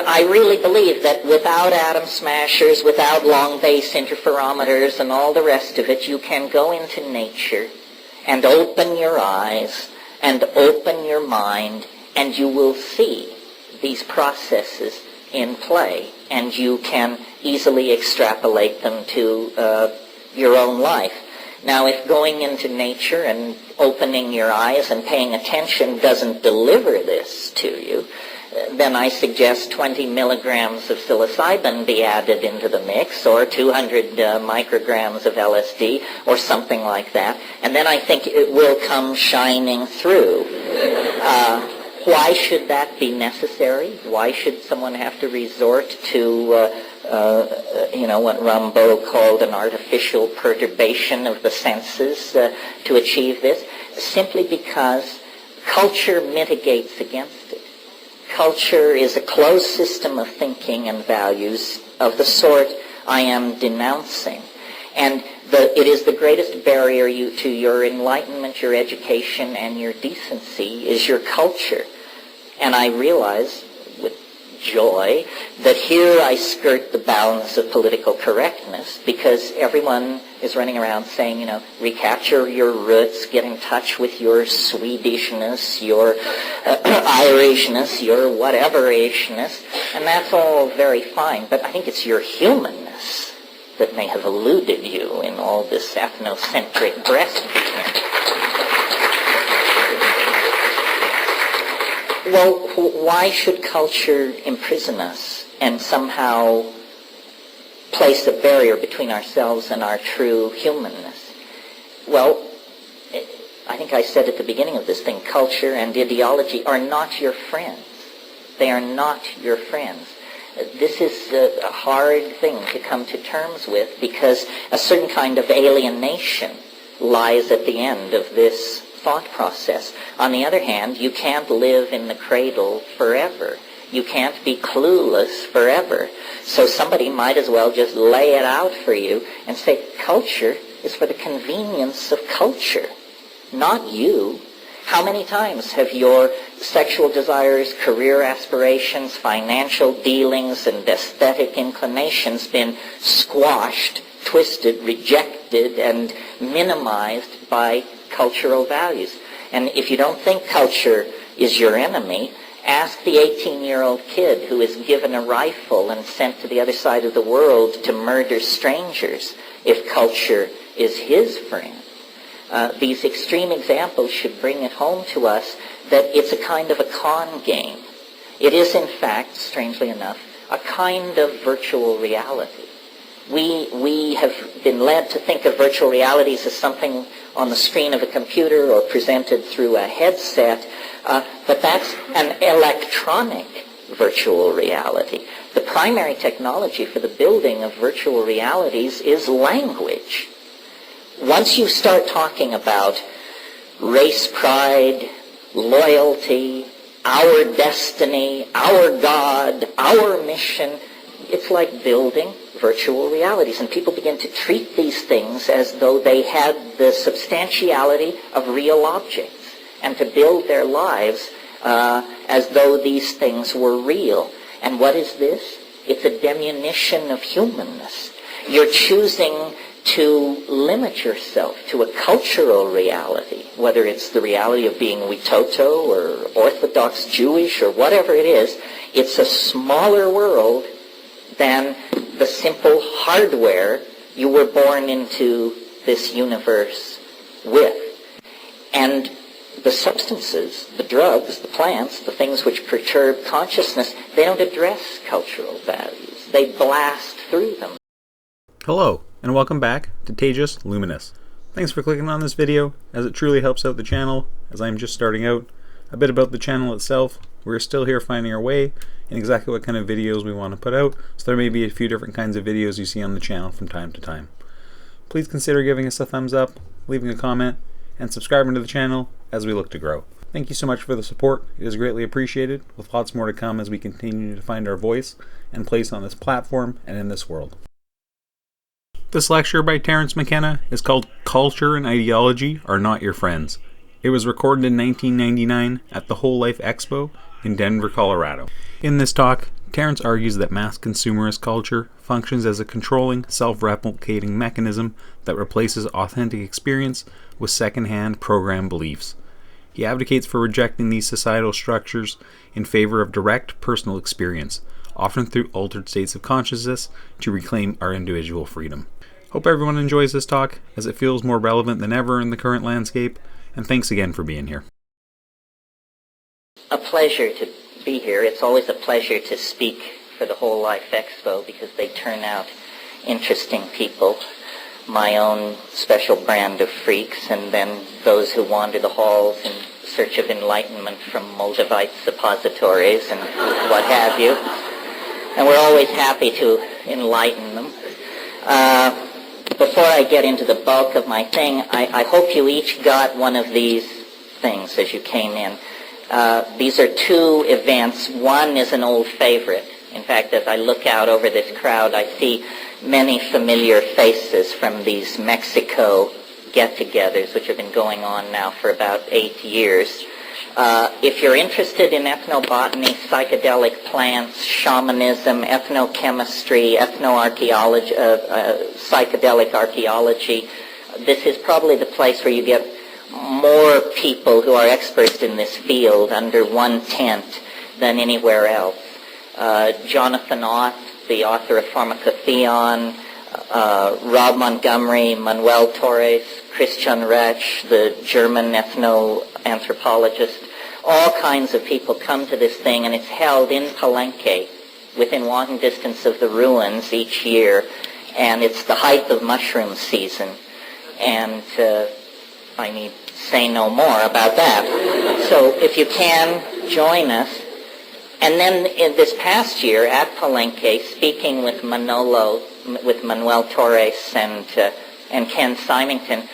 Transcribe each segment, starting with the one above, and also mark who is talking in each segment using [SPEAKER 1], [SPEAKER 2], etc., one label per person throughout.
[SPEAKER 1] I really believe that without atom smashers, without long base interferometers and all the rest of it, you can go into nature and open your eyes and open your mind, and you will see these processes in play, and you can easily extrapolate them to your own life. Now, if going into nature and opening your eyes and paying attention doesn't deliver this to you, then I suggest 20 milligrams of psilocybin be added into the mix, or 200 micrograms of LSD, or something like that, and then I think it will come shining through. Why should that be necessary? Why should someone have to resort to, what Rimbaud called an artificial perturbation of the senses to achieve this? Simply because culture mitigates against it. Culture is a closed system of thinking and values of the sort I am denouncing. And it is the greatest barrier to your enlightenment, your education, and your decency is your culture. And I realize with joy that here I skirt the bounds of political correctness, because everyone is running around saying, recapture your roots, get in touch with your Swedishness, your Irishness, your whatever-ishness, and that's all very fine, but I think it's your humanness that may have eluded you in all this ethnocentric breastfeeding. Well, why should culture imprison us and somehow place a barrier between ourselves and our true humanness? Well, I think I said at the beginning of this thing, culture and ideology are not your friends. They are not your friends. This is a hard thing to come to terms with, because a certain kind of alienation lies at the end of this thought process. On the other hand, you can't live in the cradle forever. You can't be clueless forever. So somebody might as well just lay it out for you and say, culture is for the convenience of culture, not you. How many times have your sexual desires, career aspirations, financial dealings, and aesthetic inclinations been squashed, twisted, rejected, and minimized by cultural values? And if you don't think culture is your enemy, ask the 18-year-old kid who is given a rifle and sent to the other side of the world to murder strangers if culture is his friend. These extreme examples should bring it home to us that it's a kind of a con game. It is, in fact, strangely enough, a kind of virtual reality. We have been led to think of virtual realities as something on the screen of a computer or presented through a headset, but that's an electronic virtual reality. The primary technology for the building of virtual realities is language. Once you start talking about race pride, loyalty, our destiny, our God, our mission, it's like building virtual realities, and people begin to treat these things as though they had the substantiality of real objects, and to build their lives as though these things were real. And what is this? It's a diminution of humanness. You're choosing to limit yourself to a cultural reality, whether it's the reality of being Witoto or Orthodox Jewish or whatever it is. It's a smaller world than the simple hardware you were born into this universe with. And the substances, the drugs, the plants, the things which perturb consciousness, they don't address cultural values. They blast through them.
[SPEAKER 2] Hello, and welcome back to TejasLuminous. Thanks for clicking on this video, as it truly helps out the channel, as I'm just starting out. A bit about the channel itself. We're still here finding our way in exactly what kind of videos we want to put out, so there may be a few different kinds of videos you see on the channel from time to time. Please consider giving us a thumbs up, leaving a comment, and subscribing to the channel as we look to grow. Thank you so much for the support. It is greatly appreciated, with lots more to come as we continue to find our voice and place on this platform and in this world. This lecture by Terence Mckenna is called Culture and Ideology Are Not Your Friends. It was recorded in 1999 at the Whole Life Expo in Denver, Colorado. In this talk, Terence argues that mass-consumerist culture functions as a controlling, self-replicating mechanism that replaces authentic experience with secondhand program beliefs. He advocates for rejecting these societal structures in favor of direct personal experience, often through altered states of consciousness, to reclaim our individual freedom. Hope everyone enjoys this talk, as it feels more relevant than ever in the current landscape, and thanks again for being here.
[SPEAKER 1] A pleasure to be here. It's always a pleasure to speak for the Whole Life Expo because they turn out interesting people, my own special brand of freaks, and then those who wander the halls in search of enlightenment from Moldavite suppositories and what have you. And we're always happy to enlighten them. Before I get into the bulk of my thing, I hope you each got one of these things as you came in. These are two events. One is an old favorite. In fact, as I look out over this crowd, I see many familiar faces from these Mexico get-togethers, which have been going on now for about 8 years. If you're interested in ethnobotany, psychedelic plants, shamanism, ethnochemistry, ethnoarchaeology, psychedelic archaeology, this is probably the place where you get more people who are experts in this field under one tent than anywhere else. Jonathan Ott, the author of Pharmacotheon, Rob Montgomery, Manuel Torres, Christian Retsch, the German ethno-anthropologist, all kinds of people come to this thing, and it's held in Palenque, within walking distance of the ruins each year, and it's the height of mushroom season, and I need say no more about that. So if you can, join us. And then in this past year at Palenque, speaking with Manuel Torres and Ken Symington,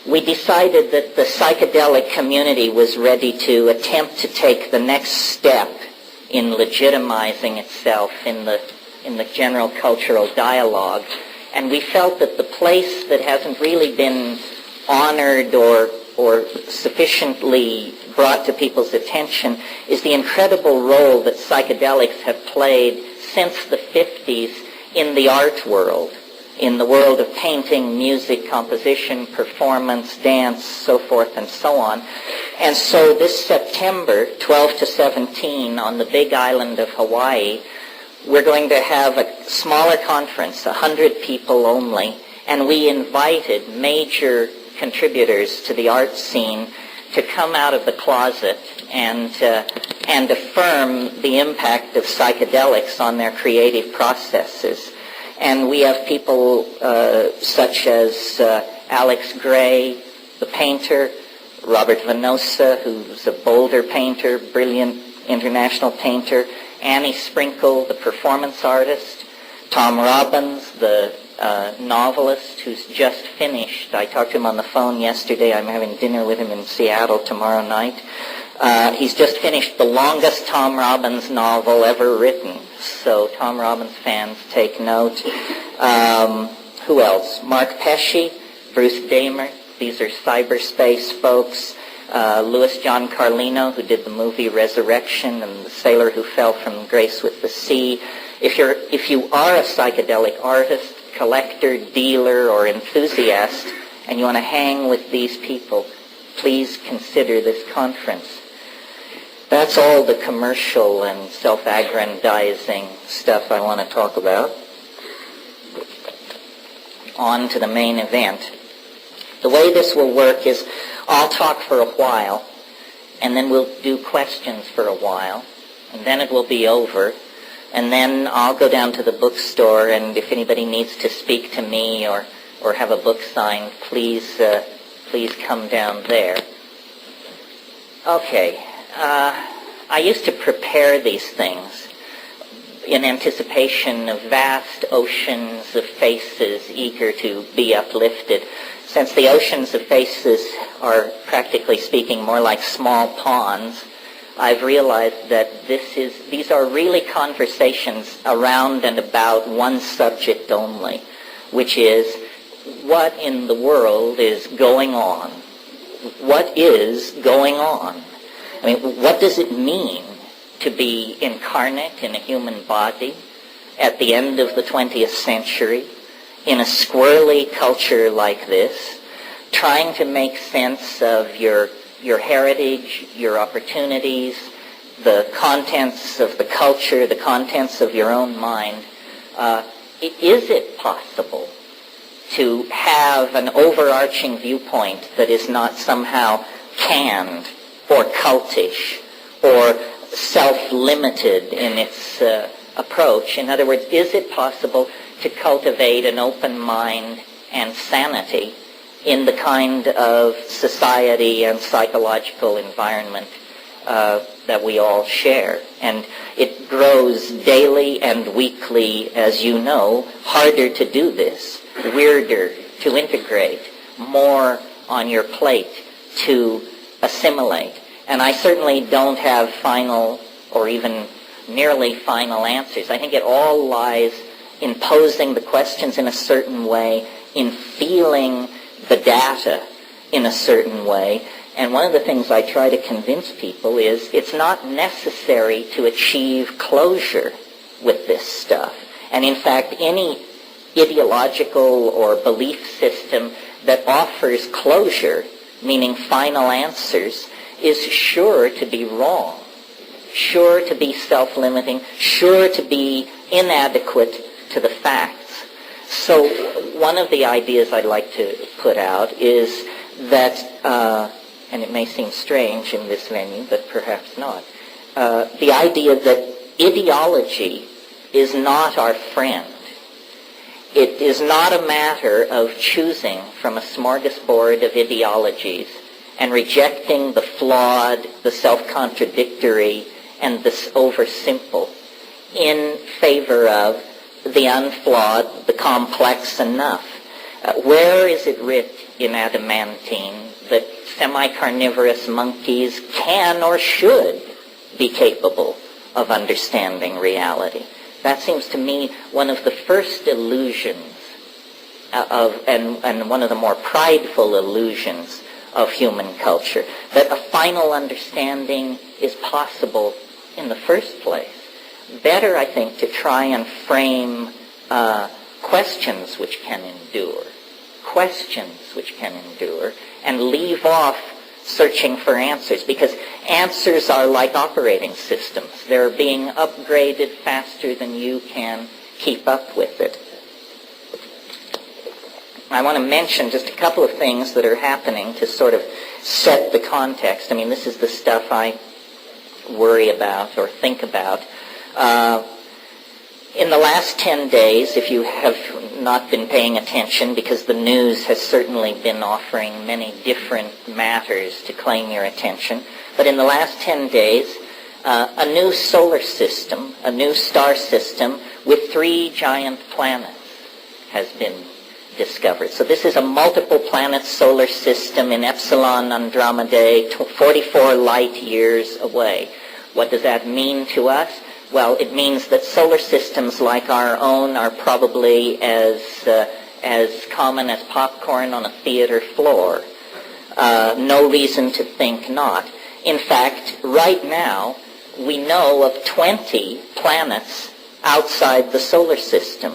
[SPEAKER 1] we decided that the psychedelic community was ready to attempt to take the next step in legitimizing itself in the general cultural dialogue. And we felt that the place that hasn't really been honored or sufficiently brought to people's attention is the incredible role that psychedelics have played since the 50s in the art world, in the world of painting, music, composition, performance, dance, so forth and so on. And so this September, 12 to 17, on the big island of Hawaii, we're going to have a smaller conference, 100 people only, and we invited major contributors to the art scene to come out of the closet and affirm the impact of psychedelics on their creative processes. And we have people such as Alex Gray, the painter, Robert Venosa, who's a Boulder painter, brilliant international painter, Annie Sprinkle, the performance artist, Tom Robbins, the novelist who's just finished. I talked to him on the phone yesterday. I'm having dinner with him in Seattle tomorrow night. He's just finished the longest Tom Robbins novel ever written. So Tom Robbins fans, take note. Who else? Mark Pesce, Bruce Damer. These are cyberspace folks. Louis John Carlino, who did the movie Resurrection and The Sailor Who Fell from Grace with the Sea. If you are a psychedelic artist, collector, dealer, or enthusiast, and you want to hang with these people, please consider this conference. That's all the commercial and self-aggrandizing stuff I want to talk about. On to the main event. The way this will work is I'll talk for a while, and then we'll do questions for a while, and then it will be over. And then I'll go down to the bookstore, and if anybody needs to speak to me or have a book signed, please come down there. Okay. I used to prepare these things in anticipation of vast oceans of faces eager to be uplifted. Since the oceans of faces are, practically speaking, more like small ponds, I've realized that these are really conversations around and about one subject only, which is what in the world is going on? What is going on? I mean, what does it mean to be incarnate in a human body at the end of the 20th century in a squirrely culture like this, trying to make sense of your heritage, your opportunities, the contents of the culture, the contents of your own mind. Is it possible to have an overarching viewpoint that is not somehow canned or cultish or self-limited in its approach? In other words, is it possible to cultivate an open mind and sanity in the kind of society and psychological environment that we all share? And it grows daily and weekly, as you know, harder to do this, weirder to integrate, more on your plate to assimilate. And I certainly don't have final or even nearly final answers. I think it all lies in posing the questions in a certain way, in feeling the data in a certain way. And one of the things I try to convince people is it's not necessary to achieve closure with this stuff. And in fact, any ideological or belief system that offers closure, meaning final answers, is sure to be wrong, sure to be self-limiting, sure to be inadequate to the facts. So one of the ideas I'd like to put out is that, and it may seem strange in this venue, but perhaps not, the idea that ideology is not our friend. It is not a matter of choosing from a smorgasbord of ideologies and rejecting the flawed, the self-contradictory, and the over-simple in favor of the unflawed, the complex enough. Where is it writ in adamantine that semi-carnivorous monkeys can or should be capable of understanding reality? That seems to me one of the first illusions and one of the more prideful illusions of human culture, that a final understanding is possible in the first place. Better, I think, to try and frame questions which can endure, and leave off searching for answers, because answers are like operating systems. They're being upgraded faster than you can keep up with it. I want to mention just a couple of things that are happening to sort of set the context. I mean, this is the stuff I worry about or think about. In the last 10 days, if you have not been paying attention, because the news has certainly been offering many different matters to claim your attention, but in the last 10 days, a new solar system, a new star system with 3 giant planets has been discovered. So this is a multiple planet solar system in Epsilon Andromedae, 44 light years away. What does that mean to us? Well, it means that solar systems like our own are probably as common as popcorn on a theater floor. No reason to think not. In fact, right now, we know of 20 planets outside the solar system,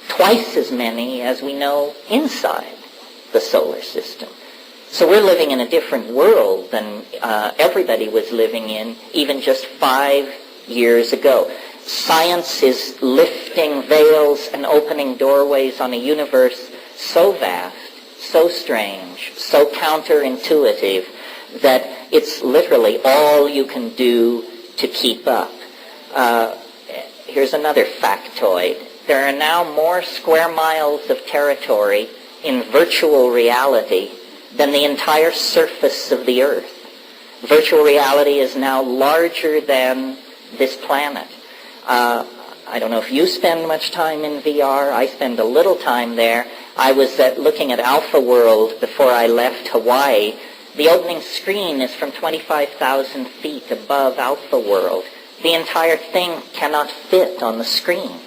[SPEAKER 1] twice as many as we know inside the solar system. So we're living in a different world than everybody was living in even just 5 years ago. Science is lifting veils and opening doorways on a universe so vast, so strange, so counterintuitive that it's literally all you can do to keep up. Here's another factoid. There are now more square miles of territory in virtual reality than the entire surface of the Earth. Virtual reality is now larger than this planet. I don't know if you spend much time in VR. I spend a little time there. I was looking at Alpha World before I left Hawaii. The opening screen is from 25,000 feet above Alpha World. The entire thing cannot fit on the screen.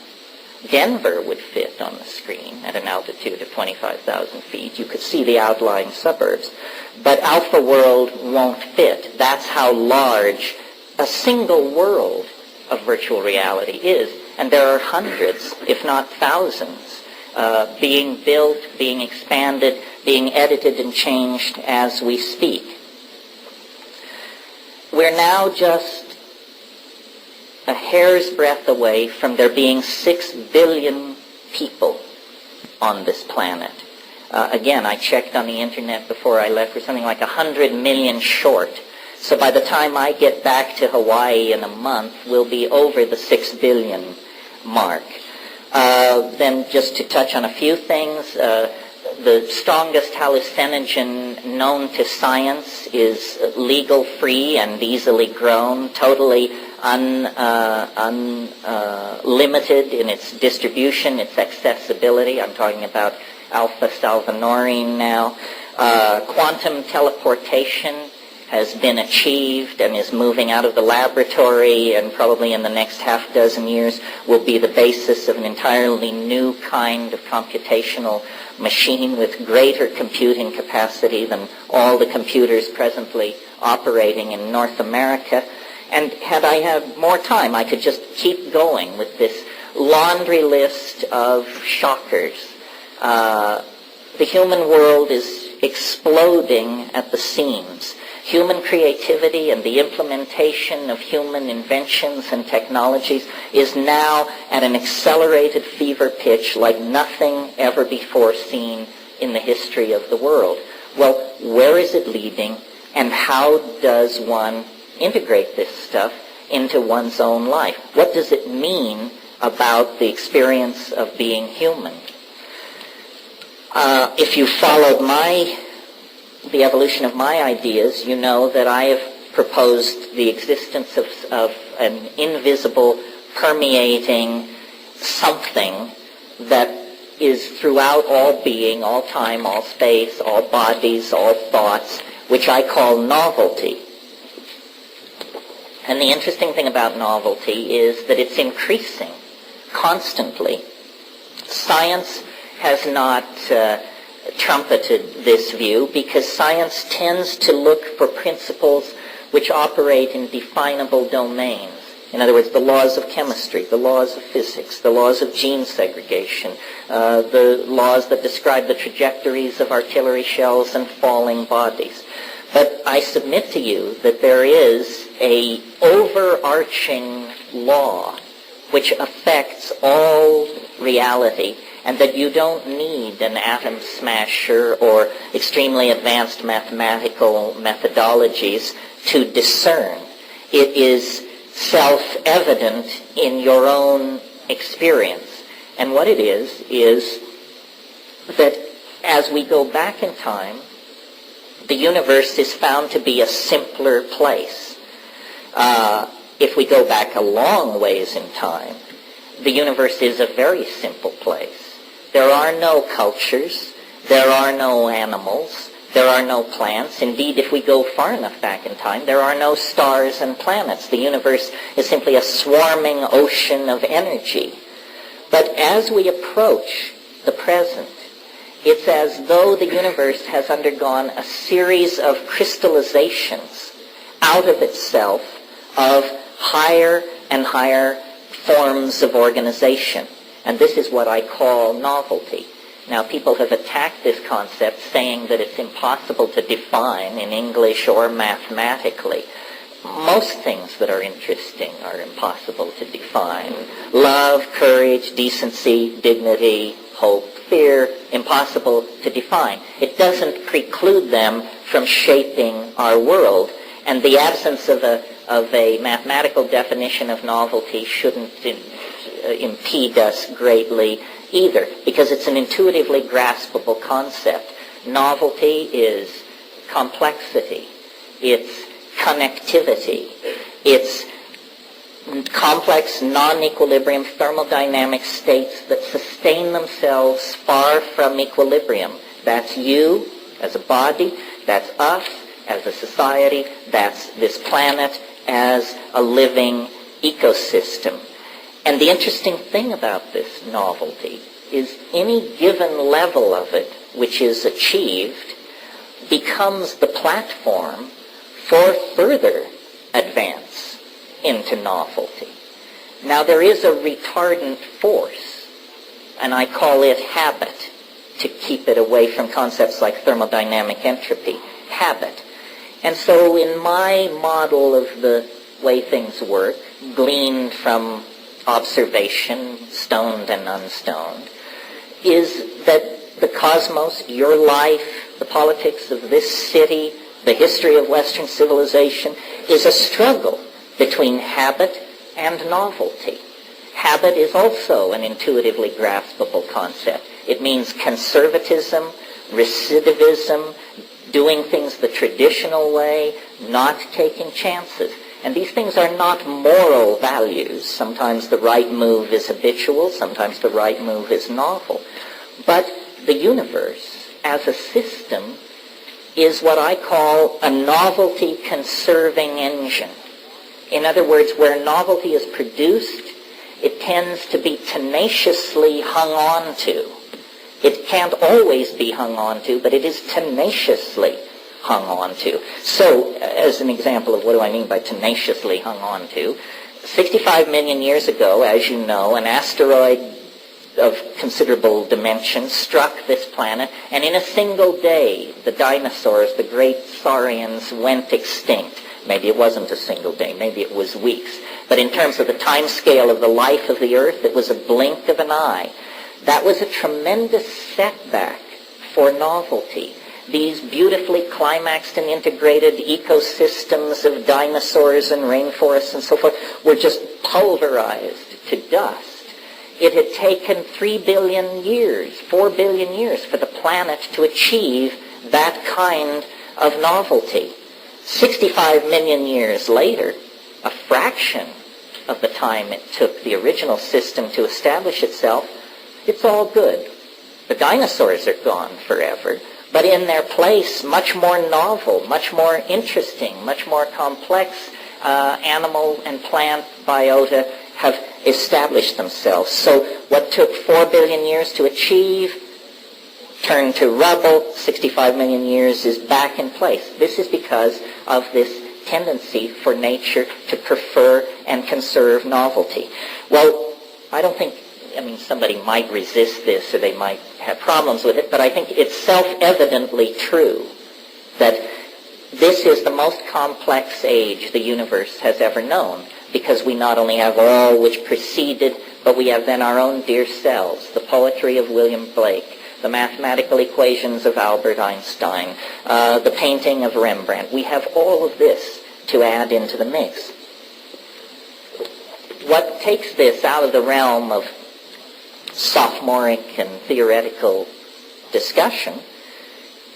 [SPEAKER 1] Denver would fit on the screen at an altitude of 25,000 feet. You could see the outlying suburbs. But Alpha World won't fit. That's how large a single world of virtual reality is. And there are hundreds, if not thousands, being built, being expanded, being edited and changed as we speak. We're now just a hair's breadth away from there being 6 billion people on this planet. Again, I checked on the internet before I left. We're something like 100 million short. So by the time I get back to Hawaii in a month, we'll be over the 6 billion mark. Then just to touch on a few things, the strongest hallucinogen known to science is legal free and easily grown, totally unlimited in its distribution, its accessibility. I'm talking about alpha-salvinorin now. Quantum teleportation has been achieved and is moving out of the laboratory, and probably in the next half dozen years will be the basis of an entirely new kind of computational machine with greater computing capacity than all the computers presently operating in North America. And had I had more time, I could just keep going with this laundry list of shockers. The human world is exploding at the seams. Human creativity and the implementation of human inventions and technologies is now at an accelerated fever pitch like nothing ever before seen in the history of the world. Well, where is it leading, and how does one integrate this stuff into one's own life? What does it mean about the experience of being human? If you followed the evolution of my ideas, you know that I have proposed the existence of an invisible, permeating something that is throughout all being, all time, all space, all bodies, all thoughts, which I call novelty. And the interesting thing about novelty is that it's increasing constantly. Science has not trumpeted this view because science tends to look for principles which operate in definable domains. In other words, the laws of chemistry, the laws of physics, the laws of gene segregation, the laws that describe the trajectories of artillery shells and falling bodies. But I submit to you that there is an overarching law which affects all reality, and that you don't need an atom smasher or extremely advanced mathematical methodologies to discern. It is self-evident in your own experience. And what it is that as we go back in time, the universe is found to be a simpler place. If we go back a long ways in time, the universe is a very simple place. There are no cultures, there are no animals, there are no plants. Indeed, if we go far enough back in time, there are no stars and planets. The universe is simply a swarming ocean of energy. But as we approach the present, it's as though the universe has undergone a series of crystallizations out of itself of higher and higher forms of organization. And this is what I call novelty. Now, people have attacked this concept, saying that it's impossible to define in English or mathematically. Most things that are interesting are impossible to define. Love, courage, decency, dignity, hope, fear, impossible to define. It doesn't preclude them from shaping our world. And the absence of a mathematical definition of novelty shouldn't impede us greatly either, because it's an intuitively graspable concept. Novelty is complexity. It's connectivity. It's complex, non-equilibrium thermodynamic states that sustain themselves far from equilibrium. That's you as a body. That's us as a society. That's this planet as a living ecosystem. And the interesting thing about this novelty is any given level of it which is achieved becomes the platform for further advance. into novelty. Now there is a retardant force, and I call it habit, to keep it away from concepts like thermodynamic entropy, habit. And so in my model of the way things work, gleaned from observation, stoned and unstoned, is that the cosmos, your life, the politics of this city, the history of Western civilization, is a struggle between habit and novelty. Habit is also an intuitively graspable concept. It means conservatism, recidivism, doing things the traditional way, not taking chances. And these things are not moral values. Sometimes the right move is habitual, sometimes the right move is novel. But the universe, as a system, is what I call a novelty-conserving engine. In other words, where novelty is produced, it tends to be tenaciously hung on to. It can't always be hung on to, but it is tenaciously hung on to. So, as an example of what do I mean by tenaciously hung on to, 65 million years ago, as you know, an asteroid of considerable dimensions struck this planet, and in a single day, the dinosaurs, the great saurians, went extinct. Maybe it wasn't a single day, maybe it was weeks. But in terms of the time scale of the life of the Earth, it was a blink of an eye. That was a tremendous setback for novelty. These beautifully climaxed and integrated ecosystems of dinosaurs and rainforests and so forth were just pulverized to dust. It had taken 3 billion years, 4 billion years for the planet to achieve that kind of novelty. 65 million years later, a fraction of the time it took the original system to establish itself, it's all good. The dinosaurs are gone forever, but in their place, much more novel, much more interesting, much more complex animal and plant biota have established themselves. So what took 4 billion years to achieve turned to rubble, 65 million years is back in place. This is because of this tendency for nature to prefer and conserve novelty. Well, I don't think, somebody might resist this or they might have problems with it, but I think it's self-evidently true that this is the most complex age the universe has ever known, because we not only have all which preceded, but we have then our own dear selves, the poetry of William Blake, the mathematical equations of Albert Einstein, the painting of Rembrandt. We have all of this to add into the mix. What takes this out of the realm of sophomoric and theoretical discussion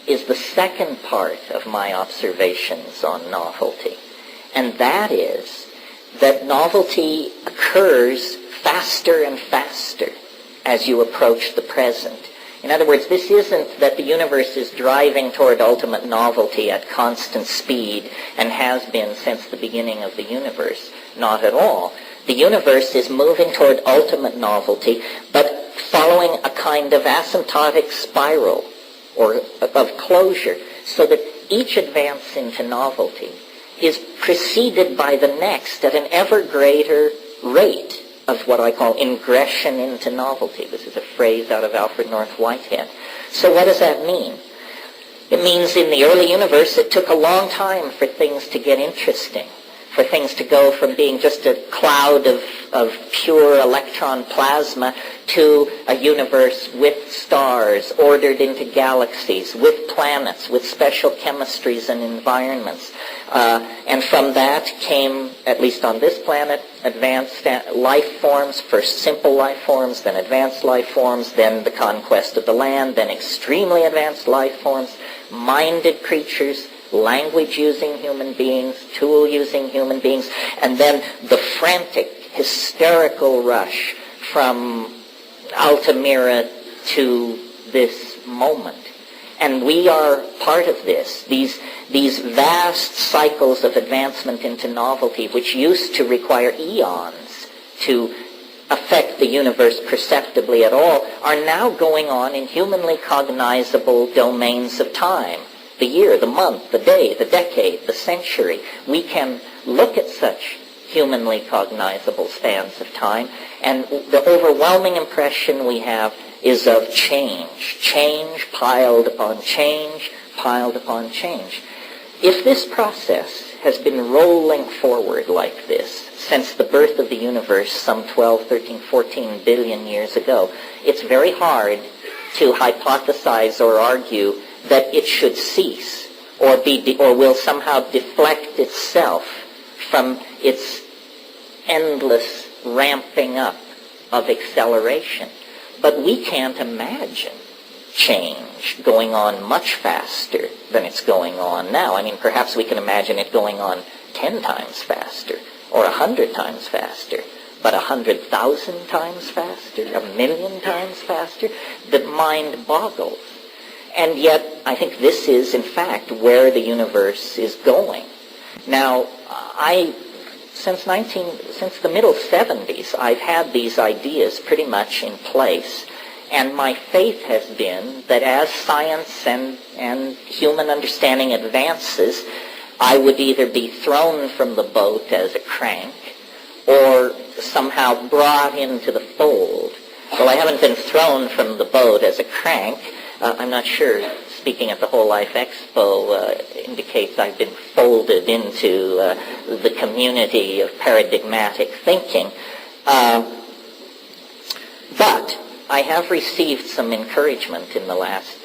[SPEAKER 1] is the second part of my observations on novelty. And that is that novelty occurs faster and faster as you approach the present. In other words, this isn't that the universe is driving toward ultimate novelty at constant speed and has been since the beginning of the universe. Not at all. The universe is moving toward ultimate novelty, but following a kind of asymptotic spiral or of closure, so that each advance into novelty is preceded by the next at an ever greater rate of what I call ingression into novelty. This is a phrase out of Alfred North Whitehead. So what does that mean? It means in the early universe it took a long time for things to get interesting, for things to go from being just a cloud of pure electron plasma to a universe with stars ordered into galaxies, with planets, with special chemistries and environments. And from that came, at least on this planet, advanced life forms, first simple life forms, then advanced life forms, then the conquest of the land, then extremely advanced life forms, minded creatures, language-using human beings, tool-using human beings, and then the frantic, hysterical rush from Altamira to this moment. And we are part of this. These vast cycles of advancement into novelty, which used to require eons to affect the universe perceptibly at all, are now going on in humanly cognizable domains of time. The year, the month, the day, the decade, the century. We can look at such humanly cognizable spans of time. And the overwhelming impression we have is of change. Change piled upon change, piled upon change. If this process has been rolling forward like this since the birth of the universe some 12, 13, 14 billion years ago, it's very hard to hypothesize or argue that it should cease or will somehow deflect itself from its endless ramping up of acceleration. But we can't imagine change going on much faster than it's going on now. I mean, perhaps we can imagine it going on 10 times faster or 100 times faster, but 100,000 times faster, 1,000,000 times faster, the mind boggles. And yet, I think this is, in fact, where the universe is going. Now, since the middle 70s, I've had these ideas pretty much in place. And my faith has been that as science and human understanding advances, I would either be thrown from the boat as a crank or somehow brought into the fold. Well, I haven't been thrown from the boat as a crank. I'm not sure, speaking at the Whole Life Expo, indicates I've been folded into the community of paradigmatic thinking. But I have received some encouragement in the last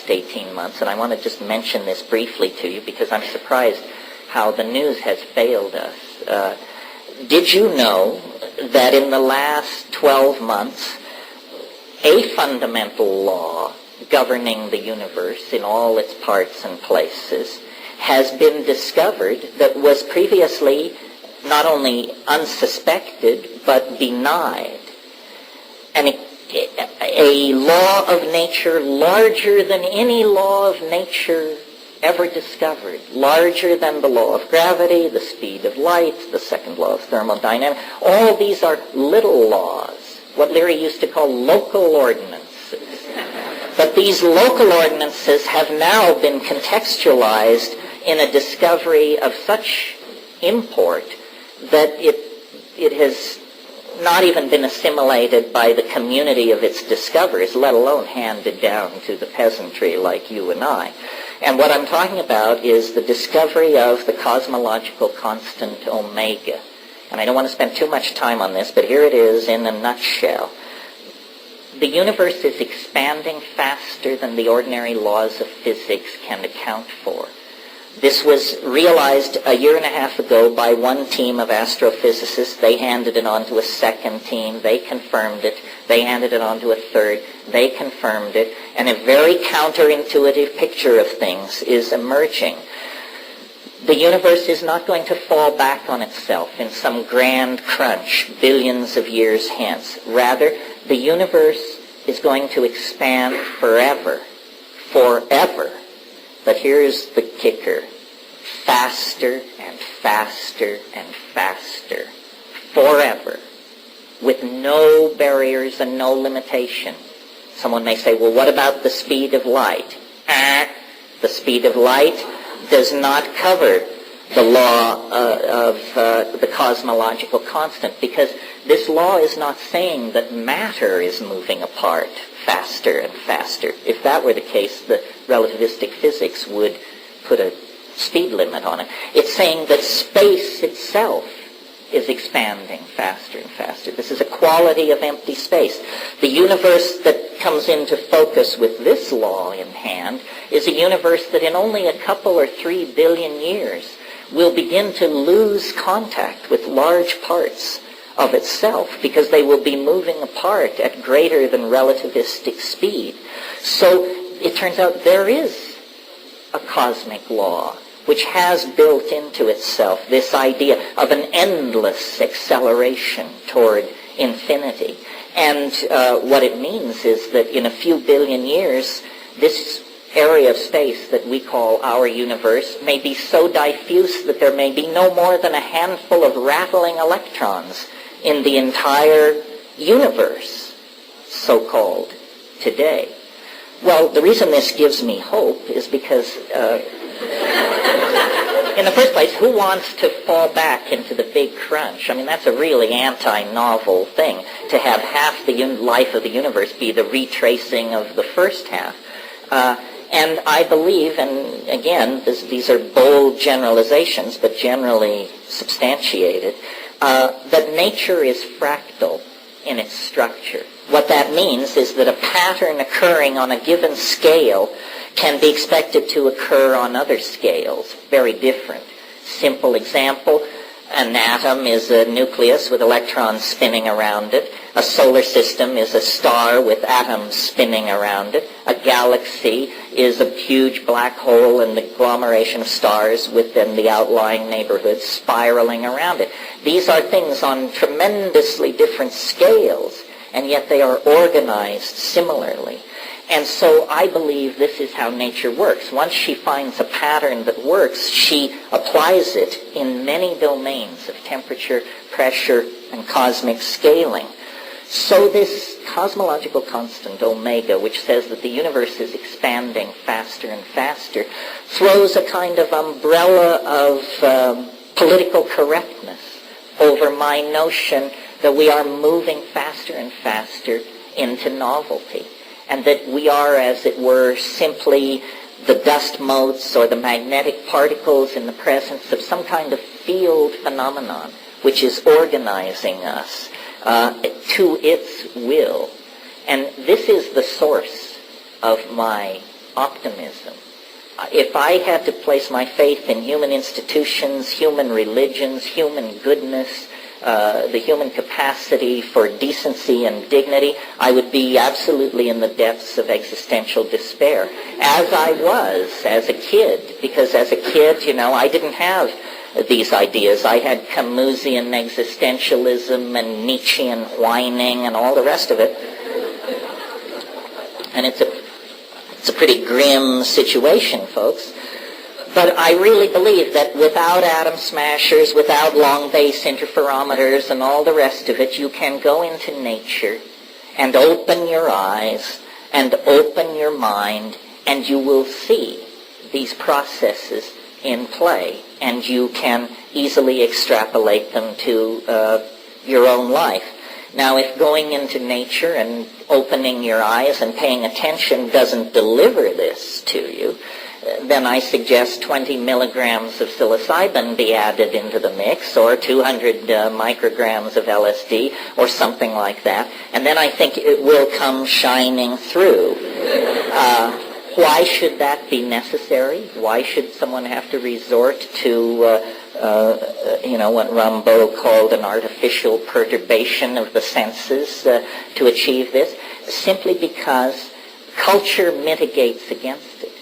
[SPEAKER 1] 18 months, and I want to just mention this briefly to you because I'm surprised how the news has failed us. Did you know that in the last 12 months, a fundamental law governing the universe in all its parts and places has been discovered that was previously not only unsuspected but denied? And a law of nature larger than any law of nature ever discovered, larger than the law of gravity, the speed of light, the second law of thermodynamics. All these are little laws, what Leary used to call local ordinances. But these local ordinances have now been contextualized in a discovery of such import that it has not even been assimilated by the community of its discoverers, let alone handed down to the peasantry like you and I. And what I'm talking about is the discovery of the cosmological constant omega. And I don't want to spend too much time on this, but here it is in a nutshell. The universe is expanding faster than the ordinary laws of physics can account for. This was realized a year and a half ago by one team of astrophysicists. They handed it on to a second team. They confirmed it. They handed it on to a third. They confirmed it. And a very counterintuitive picture of things is emerging. The universe is not going to fall back on itself in some grand crunch billions of years hence. Rather, the universe is going to expand forever. Forever. But here's the kicker. Faster and faster and faster. Forever. With no barriers and no limitation. Someone may say, well, what about the speed of light? The speed of light does not cover the law of the cosmological constant, because this law is not saying that matter is moving apart faster and faster. If that were the case, the relativistic physics would put a speed limit on it. It's saying that space itself is expanding faster and faster. This is a quality of empty space. The universe that comes into focus with this law in hand is a universe that in only a couple or 3 billion years will begin to lose contact with large parts of itself because they will be moving apart at greater than relativistic speed. So it turns out there is a cosmic law which has built into itself this idea of an endless acceleration toward infinity. And what it means is that in a few billion years, this area of space that we call our universe may be so diffuse that there may be no more than a handful of rattling electrons in the entire universe, so-called, today. Well, the reason this gives me hope is because in the first place, who wants to fall back into the big crunch? I mean, that's a really anti-novel thing, to have half the life of the universe be the retracing of the first half. And I believe, and again, these are bold generalizations, but generally substantiated, that nature is fractal in its structure. What that means is that a pattern occurring on a given scale can be expected to occur on other scales, very different. Simple example, an atom is a nucleus with electrons spinning around it. A solar system is a star with atoms spinning around it. A galaxy is a huge black hole and the agglomeration of stars within the outlying neighborhood spiraling around it. These are things on tremendously different scales, and yet they are organized similarly. And so I believe this is how nature works. Once she finds a pattern that works, she applies it in many domains of temperature, pressure, and cosmic scaling. So this cosmological constant, omega, which says that the universe is expanding faster and faster, throws a kind of umbrella of political correctness over my notion that we are moving faster and faster into novelty, and that we are, as it were, simply the dust motes or the magnetic particles in the presence of some kind of field phenomenon which is organizing us to its will. And this is the source of my optimism. If I had to place my faith in human institutions, human religions, human goodness, the human capacity for decency and dignity, I would be absolutely in the depths of existential despair, as I was as a kid. Because as a kid, I didn't have these ideas. I had Camusian existentialism and Nietzschean whining and all the rest of it. And it's a pretty grim situation, folks. But I really believe that without atom smashers, without long base interferometers and all the rest of it, you can go into nature and open your eyes and open your mind, and you will see these processes in play, and you can easily extrapolate them to your own life. Now, if going into nature and opening your eyes and paying attention doesn't deliver this to you, then I suggest 20 milligrams of psilocybin be added into the mix, or 200 micrograms of LSD, or something like that, and then I think it will come shining through. Why should that be necessary? Why should someone have to resort to what Rimbaud called an artificial perturbation of the senses to achieve this? Simply because culture mitigates against it.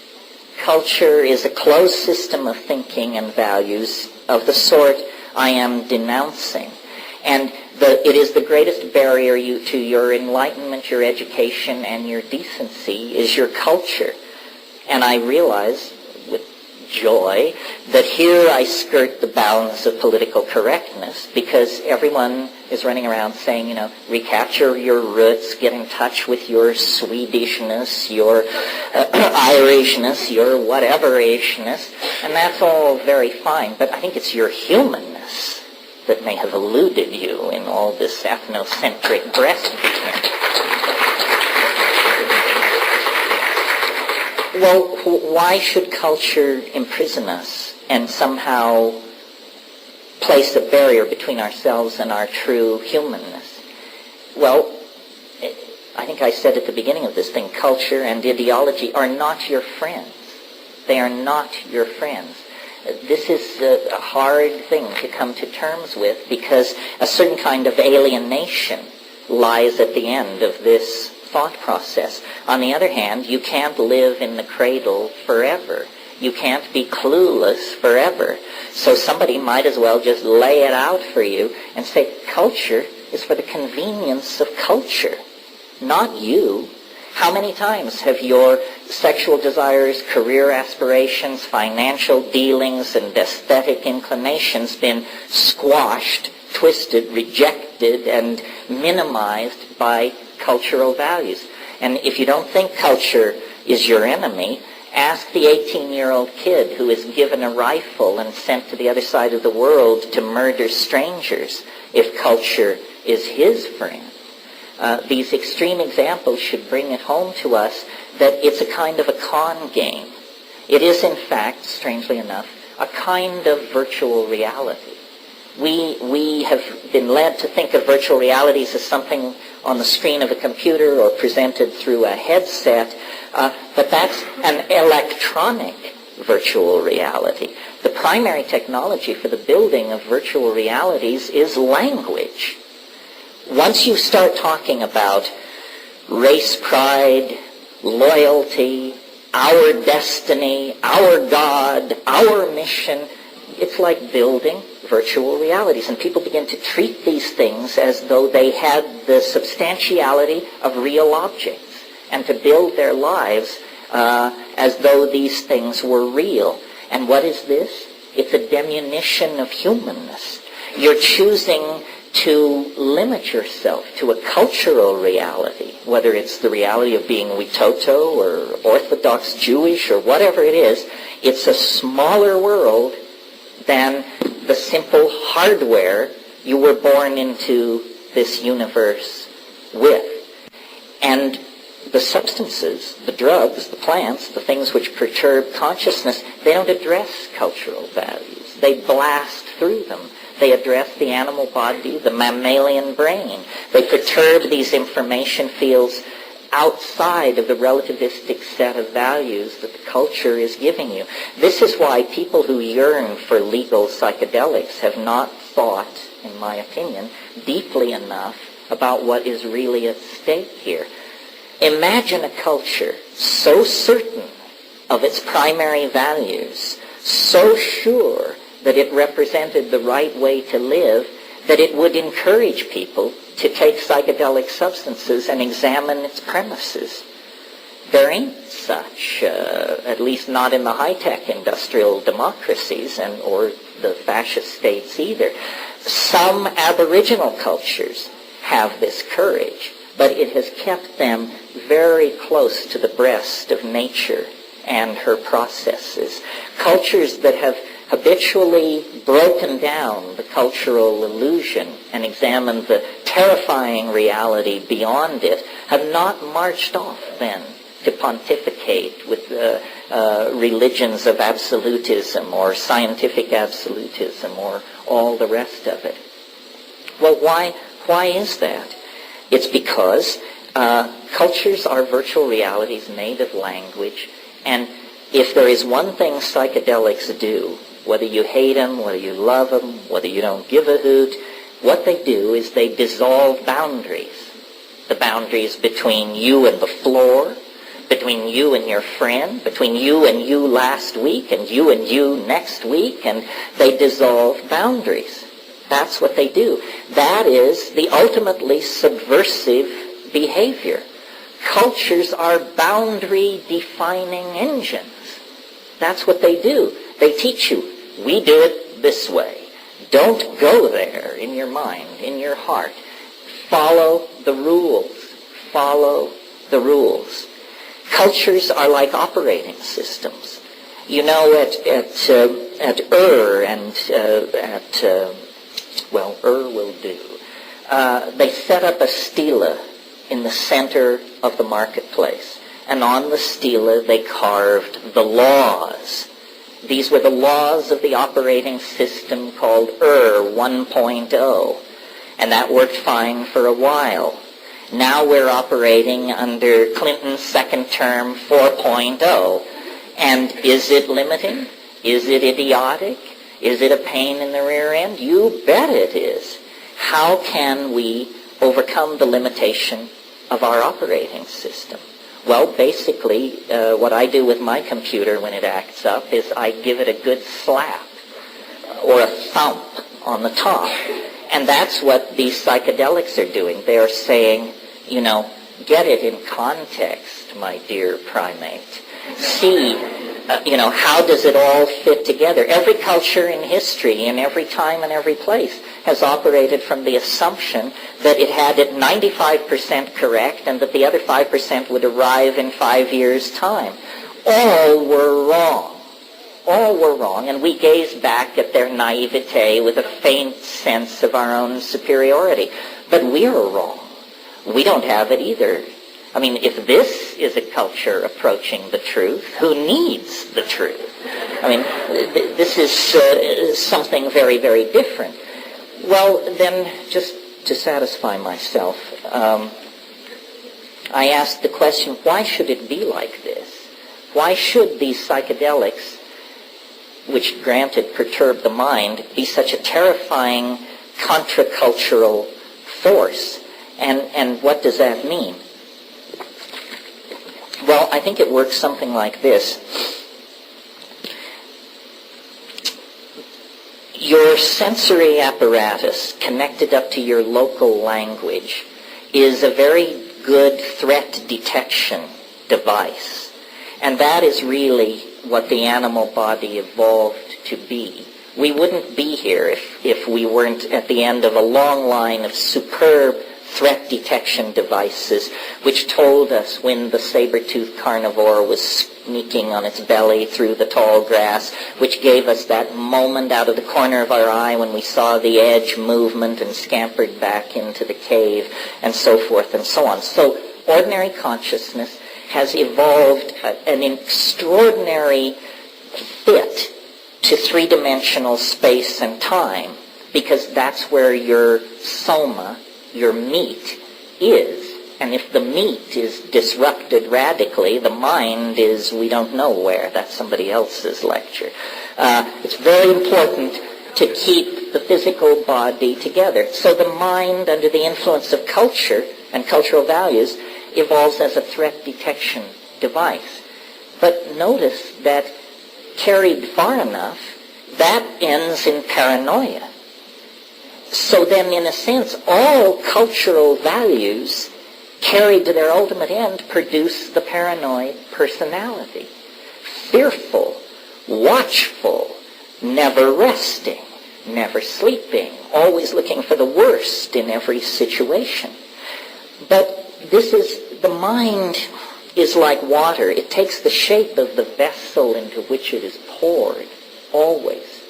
[SPEAKER 1] Culture is a closed system of thinking and values of the sort I am denouncing. And it is the greatest barrier to your enlightenment, your education, and your decency is your culture. And I realize with joy that here I skirt the bounds of political correctness, because everyone is running around saying, recapture your roots, get in touch with your Swedishness, your Irishness, your whatever-ishness, and that's all very fine, but I think it's your humanness that may have eluded you in all this ethnocentric breastfeeding. Well, why should culture imprison us and somehow place a barrier between ourselves and our true humanness? Well, I think I said at the beginning of this thing, culture and ideology are not your friends. They are not your friends. This is a hard thing to come to terms with, because a certain kind of alienation lies at the end of this thought process. On the other hand, you can't live in the cradle forever. You can't be clueless forever. So somebody might as well just lay it out for you and say, culture is for the convenience of culture, not you. How many times have your sexual desires, career aspirations, financial dealings, and aesthetic inclinations been squashed, twisted, rejected, and minimized by cultural values? And if you don't think culture is your enemy, Ask the 18-year-old kid who is given a rifle and sent to the other side of the world to murder strangers if culture is his friend. These extreme examples should bring it home to us that it's a kind of a con game. It is, in fact, strangely enough, a kind of virtual reality. We have been led to think of virtual realities as something on the screen of a computer or presented through a headset, but that's an electronic virtual reality. The primary technology for the building of virtual realities is language. Once you start talking about race pride, loyalty, our destiny, our God, our mission, it's like building virtual realities. And people begin to treat these things as though they had the substantiality of real objects, and to build their lives as though these things were real. And what is this? It's a diminution of humanness. You're choosing to limit yourself to a cultural reality, whether it's the reality of being Witoto or Orthodox Jewish or whatever it is. It's a smaller world than the simple hardware you were born into this universe with. And the substances, the drugs, the plants, the things which perturb consciousness, they don't address cultural values. They blast through them. They address the animal body, the mammalian brain. They perturb these information fields outside of the relativistic set of values that the culture is giving you. This is why people who yearn for legal psychedelics have not thought, in my opinion, deeply enough about what is really at stake here. Imagine a culture so certain of its primary values, so sure that it represented the right way to live, that it would encourage people to take psychedelic substances and examine its premises. There ain't such, at least not in the high-tech industrial democracies or the fascist states either. Some Aboriginal cultures have this courage, but it has kept them very close to the breast of nature and her processes. Cultures that have habitually broken down the cultural illusion and examined the terrifying reality beyond it have not marched off then to pontificate with religions of absolutism or scientific absolutism or all the rest of it. Well, why is that? It's because cultures are virtual realities made of language, and if there is one thing psychedelics do, whether you hate them, whether you love them, whether you don't give a hoot, what they do is they dissolve boundaries. The boundaries between you and the floor, between you and your friend, between you and you last week, and you next week, and they dissolve boundaries. That's what they do. That is the ultimately subversive behavior. Cultures are boundary-defining engines. That's what they do. They teach you, we do it this way. Don't go there in your mind, in your heart. Follow the rules. Follow the rules. Cultures are like operating systems. You know, at Ur and Ur will do. They set up a stela in the center of the marketplace. And on the stela they carved the laws. These were the laws of the operating system called Ur 1.0. And that worked fine for a while. Now we're operating under Clinton's second term 4.0. And is it limiting? Is it idiotic? Is it a pain in the rear end? You bet it is. How can we overcome the limitation of our operating system? Well, basically, what I do with my computer when it acts up is I give it a good slap or a thump on the top. And that's what these psychedelics are doing. They are saying, get it in context, my dear primate. See, how does it all fit together? Every culture in history, in every time and every place, has operated from the assumption that it had it 95% correct and that the other 5% would arrive in 5 years' time. all were wrong. All were wrong, and we gaze back at their naivete with a faint sense of our own superiority. But we are wrong. We don't have it either. I mean, if this is a culture approaching the truth, who needs the truth? I mean, this is something very, very different. Well, then, just to satisfy myself, I asked the question, why should it be like this? Why should these psychedelics, which granted perturb the mind, be such a terrifying contra-cultural force? And what does that mean? Well, I think it works something like this. Your sensory apparatus connected up to your local language is a very good threat detection device. And that is really what the animal body evolved to be. We wouldn't be here if we weren't at the end of a long line of superb threat detection devices which told us when the saber-toothed carnivore was sneaking on its belly through the tall grass, which gave us that moment out of the corner of our eye when we saw the edge movement and scampered back into the cave, and so forth and so on. So ordinary consciousness has evolved an extraordinary fit to three-dimensional space and time, because that's where your soma, your meat, is. And if the meat is disrupted radically, the mind is we don't know where. That's somebody else's lecture. It's very important to keep the physical body together. So the mind, under the influence of culture and cultural values, evolves as a threat detection device. But notice that carried far enough, that ends in paranoia. So then, in a sense, all cultural values carried to their ultimate end produce the paranoid personality. Fearful, watchful, never resting, never sleeping, always looking for the worst in every situation. But the mind is like water. It takes the shape of the vessel into which it is poured, always.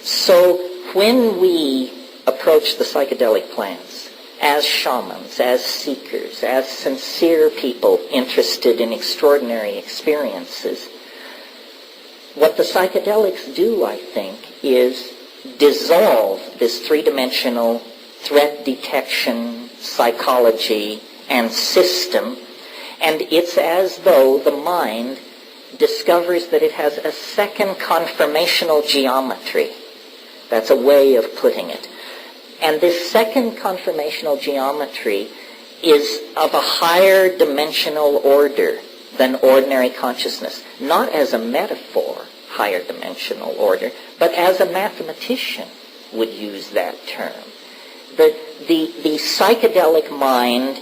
[SPEAKER 1] So when we approach the psychedelic plants as shamans, as seekers, as sincere people interested in extraordinary experiences, what the psychedelics do, I think, is dissolve this three-dimensional threat detection psychology and system, and it's as though the mind discovers that it has a second conformational geometry. That's a way of putting it. And this second conformational geometry is of a higher dimensional order than ordinary consciousness. Not as a metaphor, higher dimensional order, but as a mathematician would use that term. The psychedelic mind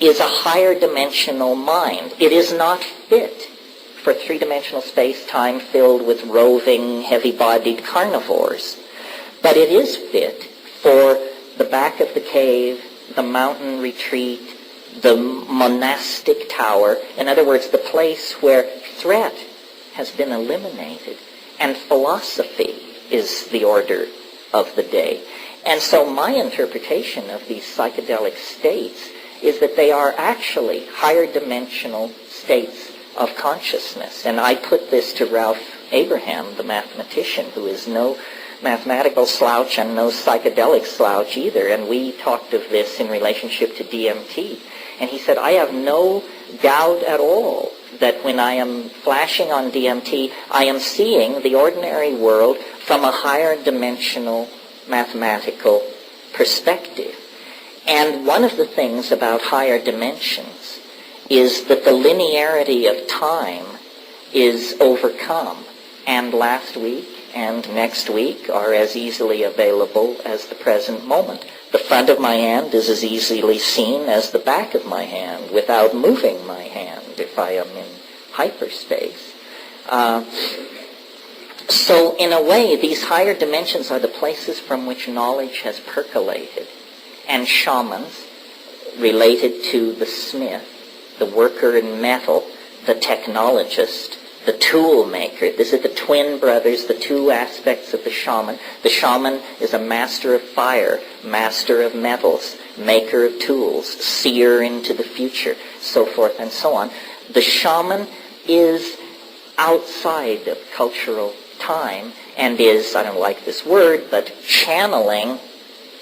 [SPEAKER 1] is a higher dimensional mind. It is not fit for three-dimensional space-time filled with roving, heavy-bodied carnivores. But it is fit for the back of the cave, the mountain retreat, the monastic tower. In other words, the place where threat has been eliminated and philosophy is the order of the day. And so my interpretation of these psychedelic states is that they are actually higher dimensional states of consciousness. And I put this to Ralph Abraham, the mathematician, who is no mathematical slouch and no psychedelic slouch either. And we talked of this in relationship to DMT. And he said, I have no doubt at all that when I am flashing on DMT, I am seeing the ordinary world from a higher dimensional mathematical perspective. And one of the things about higher dimensions is that the linearity of time is overcome. And last week and next week are as easily available as the present moment. The front of my hand is as easily seen as the back of my hand without moving my hand if I am in hyperspace. So in a way, these higher dimensions are the places from which knowledge has percolated. And shamans, related to the smith, the worker in metal, the technologist, the tool maker. This is the twin brothers, the two aspects of the shaman. The shaman is a master of fire, master of metals, maker of tools, seer into the future, so forth and so on. The shaman is outside of cultural time and is, I don't like this word, but channeling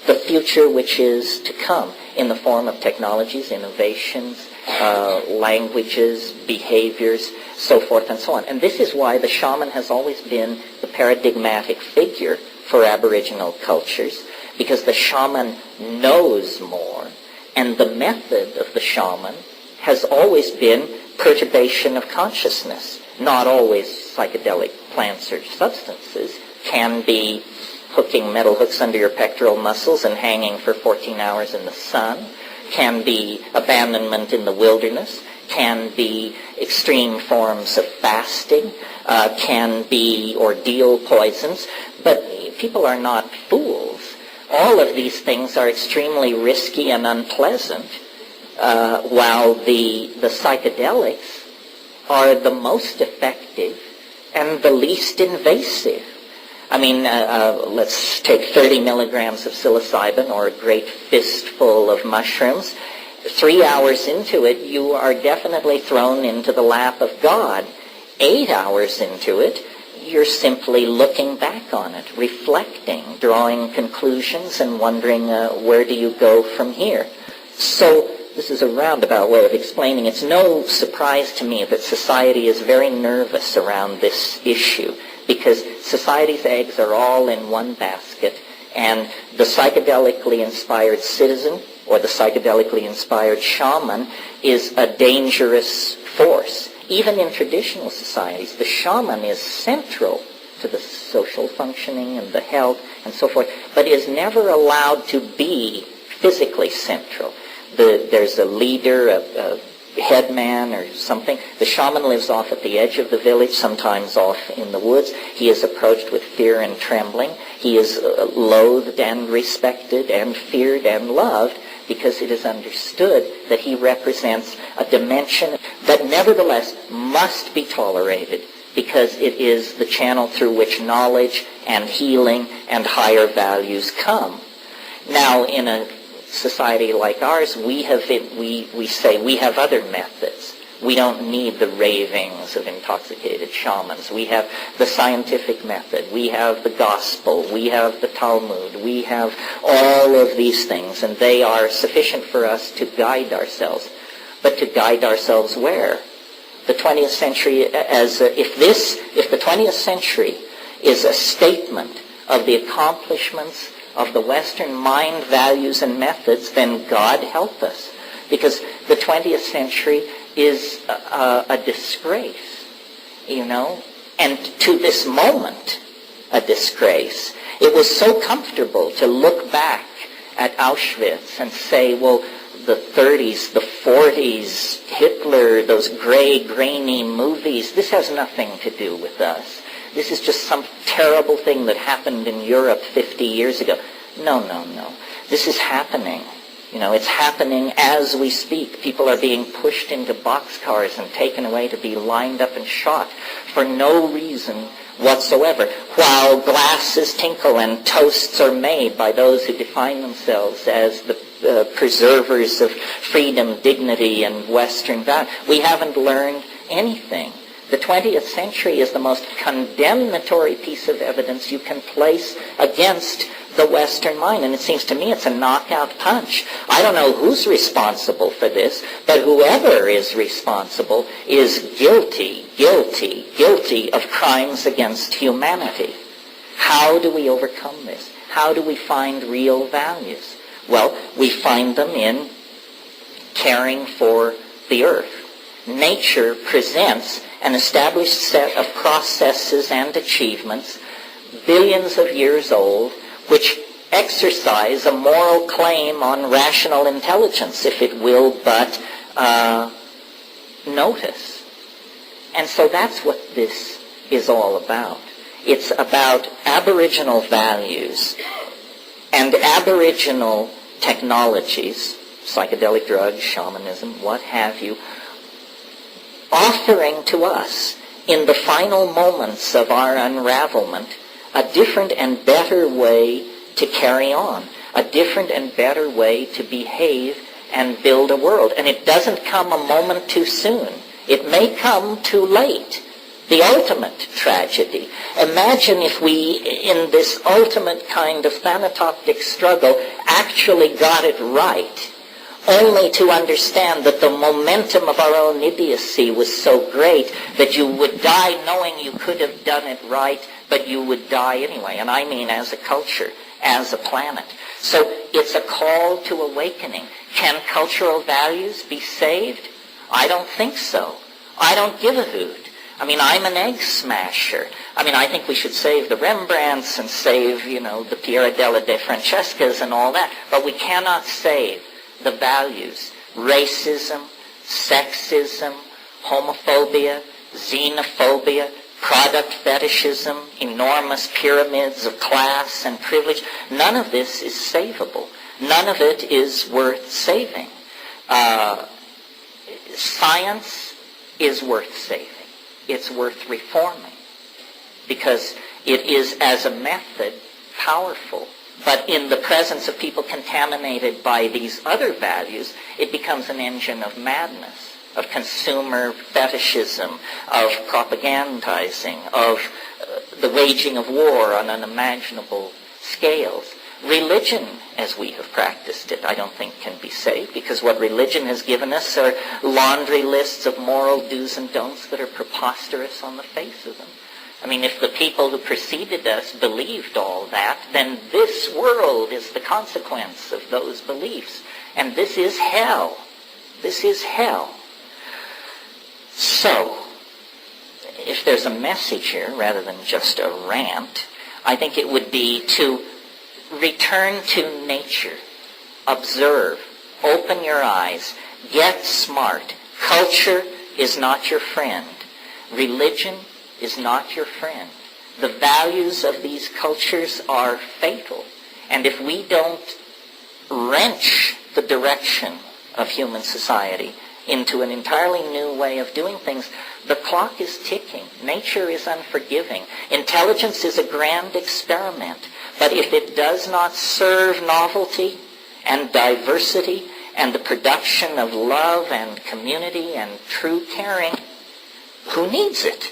[SPEAKER 1] the future which is to come in the form of technologies, innovations, languages, behaviors, so forth and so on. And this is why the shaman has always been the paradigmatic figure for Aboriginal cultures, because the shaman knows more, and the method of the shaman has always been perturbation of consciousness. Not always psychedelic plants or substances. Can be hooking metal hooks under your pectoral muscles and hanging for 14 hours in the sun. Can be abandonment in the wilderness. Can be extreme forms of fasting. Can be ordeal poisons. But people are not fools. All of these things are extremely risky and unpleasant, while the psychedelics are the most effective and the least invasive. I mean, let's take 30 milligrams of psilocybin or a great fistful of mushrooms. 3 hours into it, you are definitely thrown into the lap of God. 8 hours into it, you're simply looking back on it, reflecting, drawing conclusions, and wondering where do you go from here. So this is a roundabout way of explaining. It's no surprise to me that society is very nervous around this issue, because society's eggs are all in one basket, and the psychedelically inspired citizen or the psychedelically inspired shaman is a dangerous force. Even in traditional societies, the shaman is central to the social functioning and the health and so forth, but is never allowed to be physically central. There's a leader, a headman or something. The shaman lives off at the edge of the village, sometimes off in the woods. He is approached with fear and trembling. He is loathed and respected and feared and loved, because it is understood that he represents a dimension that nevertheless must be tolerated, because it is the channel through which knowledge and healing and higher values come. Now, in a society like ours, we say we have other methods. We don't need the ravings of intoxicated shamans. We have the scientific method. We have the gospel. We have the Talmud. We have all of these things, and they are sufficient for us to guide ourselves. But to guide ourselves where? The 20th century, if the 20th century is a statement of the accomplishments of the Western mind, values, and methods, then God help us. Because the 20th century is a disgrace, and to this moment, a disgrace. It was so comfortable to look back at Auschwitz and say, well, the 30s, the 40s, Hitler, those gray, grainy movies, this has nothing to do with us. This is just some terrible thing that happened in Europe 50 years ago. No. This is happening. It's happening as we speak. People are being pushed into boxcars and taken away to be lined up and shot for no reason whatsoever, while glasses tinkle and toasts are made by those who define themselves as the preservers of freedom, dignity, and Western value. We haven't learned anything. The 20th century is the most condemnatory piece of evidence you can place against the Western mind, and it seems to me it's a knockout punch. I don't know who's responsible for this, but whoever is responsible is guilty of crimes against humanity. How do we overcome this? How do we find real values? Well, we find them in caring for the earth. Nature presents an established set of processes and achievements, billions of years old, which exercise a moral claim on rational intelligence, if it will but notice. And so that's what this is all about. It's about Aboriginal values and Aboriginal technologies, psychedelic drugs, shamanism, what have you, offering to us in the final moments of our unravelment, a different and better way to carry on, a different and better way to behave and build a world. And it doesn't come a moment too soon. It may come too late. The ultimate tragedy. Imagine if we, in this ultimate kind of thanatoptic struggle, actually got it right, only to understand that the momentum of our own idiocy was so great that you would die knowing you could have done it right, but you would die anyway. And I mean as a culture, as a planet. So it's a call to awakening. Can cultural values be saved? I don't think so. I don't give a hoot. I mean, I'm an egg smasher. I mean, I think we should save the Rembrandts and save, the Pirandello de Francescas and all that. But we cannot save the values. Racism, sexism, homophobia, xenophobia, product fetishism, enormous pyramids of class and privilege. None of this is savable. None of it is worth saving. Science is worth saving. It's worth reforming because it is, as a method, powerful. But in the presence of people contaminated by these other values, it becomes an engine of madness, of consumer fetishism, of propagandizing, of the waging of war on unimaginable scales. Religion, as we have practiced it, I don't think can be saved, because what religion has given us are laundry lists of moral do's and don'ts that are preposterous on the face of them. I mean, if the people who preceded us believed all that, then this world is the consequence of those beliefs. And this is hell. This is hell. So, if there's a message here, rather than just a rant, I think it would be to return to nature. Observe. Open your eyes. Get smart. Culture is not your friend. Religion is not your friend. The values of these cultures are fatal. And if we don't wrench the direction of human society into an entirely new way of doing things, the clock is ticking. Nature is unforgiving. Intelligence is a grand experiment. But if it does not serve novelty and diversity and the production of love and community and true caring, who needs it?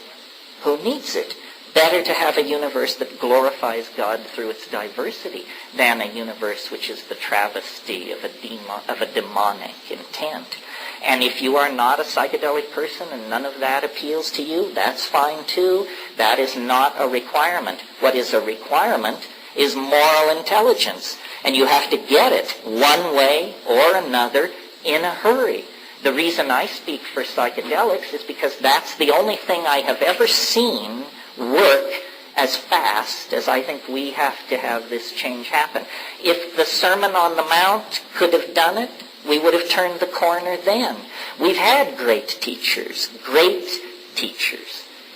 [SPEAKER 1] Who needs it? Better to have a universe that glorifies God through its diversity than a universe which is the travesty of a demonic intent. And if you are not a psychedelic person and none of that appeals to you, that's fine too. That is not a requirement. What is a requirement is moral intelligence. And you have to get it one way or another in a hurry. The reason I speak for psychedelics is because that's the only thing I have ever seen work as fast as I think we have to have this change happen. If the Sermon on the Mount could have done it, we would have turned the corner then. We've had great teachers.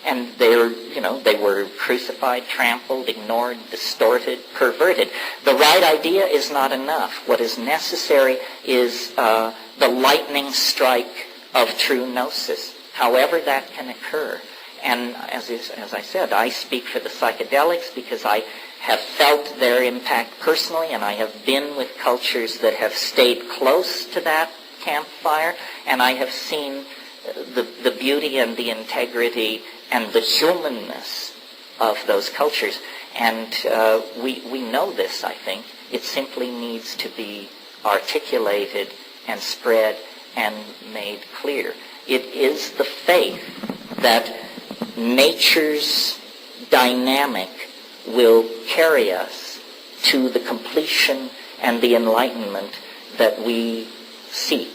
[SPEAKER 1] And they were crucified, trampled, ignored, distorted, perverted. The right idea is not enough. What is necessary is the lightning strike of true gnosis, however that can occur. And as I said, I speak for the psychedelics because I have felt their impact personally, and I have been with cultures that have stayed close to that campfire, and I have seen the beauty and the integrity and the humanness of those cultures. And we know this, I think. It simply needs to be articulated and spread and made clear. It is the faith that nature's dynamic will carry us to the completion and the enlightenment that we seek.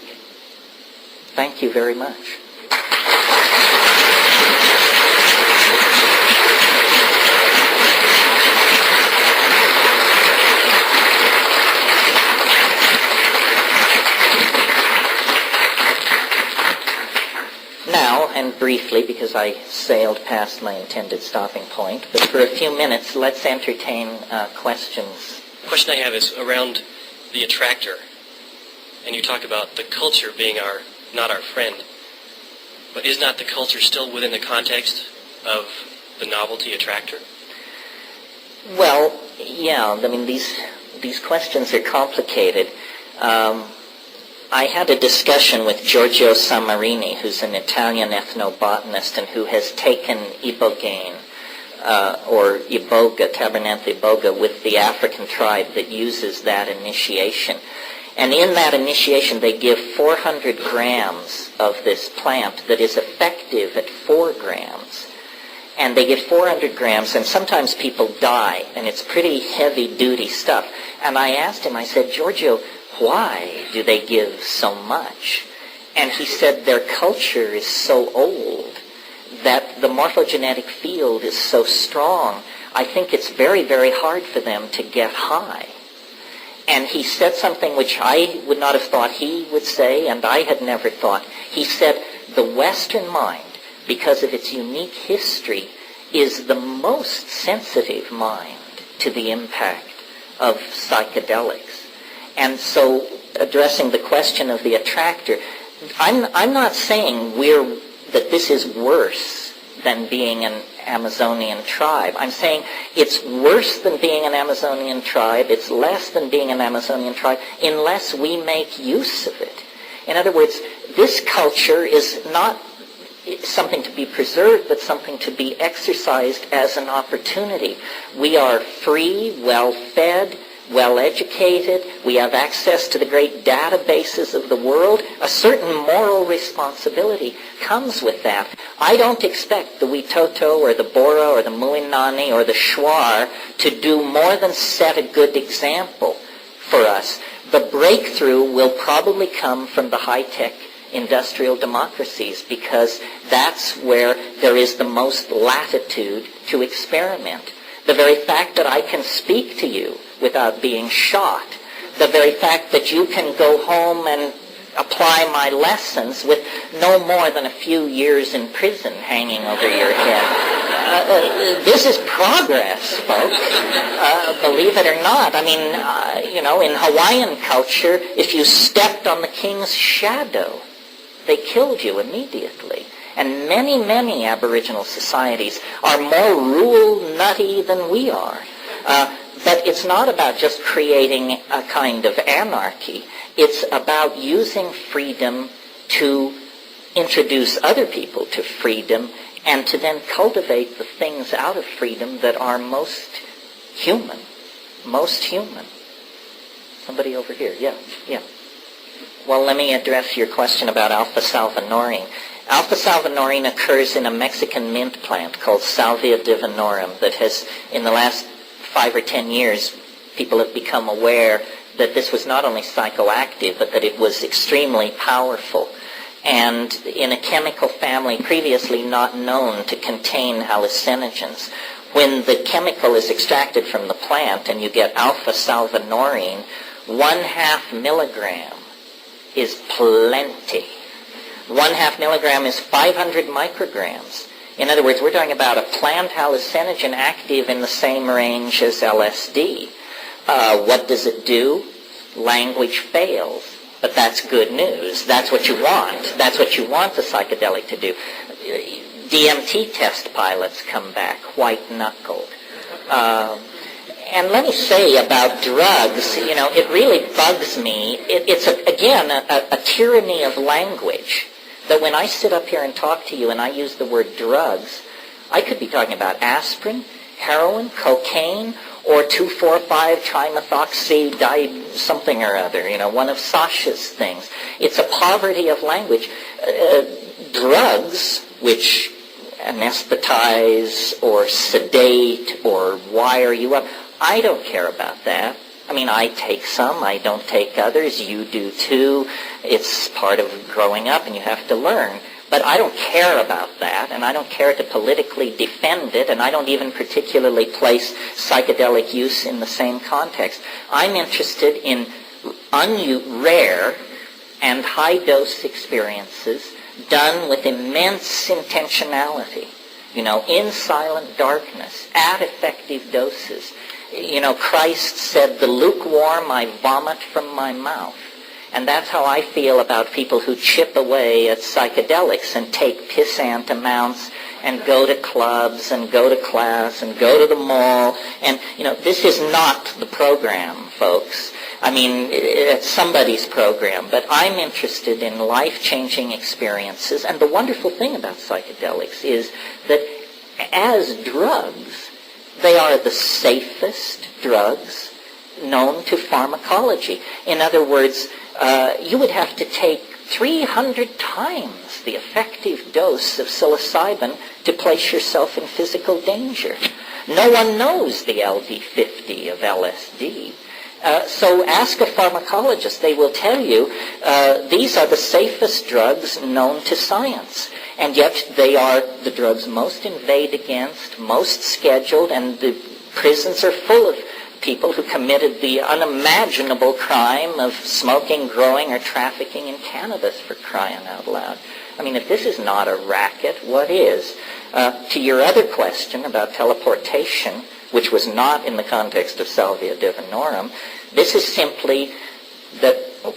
[SPEAKER 1] Thank you very much. Now, and briefly, because I sailed past my intended stopping point, but for a few minutes, let's entertain questions.
[SPEAKER 3] The question I have is around the attractor. And you talk about the culture being not our friend. but is not the culture still within the context of the novelty attractor?
[SPEAKER 1] Well, yeah, I mean, these questions are complicated. I had a discussion with Giorgio Sammarini, who's an Italian ethnobotanist and who has taken ibogaine, or iboga, Tabernanthe iboga, with the African tribe that uses that initiation. And in that initiation, they give 400 grams of this plant that is effective at 4 grams. And they give 400 grams, and sometimes people die, and it's pretty heavy-duty stuff. And I asked him, I said, Giorgio, why do they give so much? And he said their culture is so old that the morphogenetic field is so strong, I think it's very, very hard for them to get high. And he said something which I would not have thought he would say, and I had never thought. He said, the Western mind, because of its unique history, is the most sensitive mind to the impact of psychedelics. And so, addressing the question of the attractor, I'm not saying that this is worse than being an Amazonian tribe. I'm saying it's worse than being an Amazonian tribe, it's less than being an Amazonian tribe, unless we make use of it. In other words, this culture is not something to be preserved, but something to be exercised as an opportunity. We are free, well-fed, well-educated. We have access to the great databases of the world. A certain moral responsibility comes with that. I don't expect the Witoto or the Bora or the Muinani or the Shuar to do more than set a good example for us. The breakthrough will probably come from the high-tech industrial democracies, because that's where there is the most latitude to experiment. The very fact that I can speak to you without being shot, the very fact that you can go home and apply my lessons with no more than a few years in prison hanging over your head. This is progress, folks, believe it or not. I mean, in Hawaiian culture, if you stepped on the king's shadow, they killed you immediately. And many, many Aboriginal societies are more rule-nutty than we are. But it's not about just creating a kind of anarchy. It's about using freedom to introduce other people to freedom and to then cultivate the things out of freedom that are most human. Most human. Somebody over here. Yeah. Well, let me address your question about alpha salvinorin. Alpha salvinorin occurs in a Mexican mint plant called Salvia divinorum that has, in the last 5 or 10 years, people have become aware that this was not only psychoactive, but that it was extremely powerful. And in a chemical family previously not known to contain hallucinogens, when the chemical is extracted from the plant and you get alpha salvinorin, 1/2 milligram is plenty. 1/2 milligram is 500 micrograms. In other words, we're talking about a plant hallucinogen active in the same range as LSD. What does it do? Language fails. But that's good news. That's what you want. That's what you want the psychedelic to do. DMT test pilots come back white-knuckled. And let me say about drugs, it really bugs me. It's, again, a tyranny of language. That when I sit up here and talk to you and I use the word drugs, I could be talking about aspirin, heroin, cocaine, or 2,4,5-trimethoxy something or other, one of Sasha's things. It's a poverty of language. Drugs, which anesthetize or sedate or wire you up, I don't care about that. I mean, I take some, I don't take others, you do too. It's part of growing up and you have to learn. But I don't care about that, and I don't care to politically defend it, and I don't even particularly place psychedelic use in the same context. I'm interested in rare and high-dose experiences done with immense intentionality, in silent darkness, at effective doses. Christ said, "The lukewarm I vomit from my mouth." And that's how I feel about people who chip away at psychedelics and take pissant amounts and go to clubs and go to class and go to the mall. And, this is not the program, folks. I mean, it's somebody's program, but I'm interested in life-changing experiences. And the wonderful thing about psychedelics is that as drugs, they are the safest drugs known to pharmacology. In other words, you would have to take 300 times the effective dose of psilocybin to place yourself in physical danger. No one knows the LD50 of LSD. So ask a pharmacologist. They will tell you these are the safest drugs known to science. And yet they are the drugs most inveighed against, most scheduled, and the prisons are full of people who committed the unimaginable crime of smoking, growing, or trafficking in cannabis, for crying out loud. I mean, if this is not a racket, what is? To your other question about teleportation, which was not in the context of Salvia Divinorum, this is simply that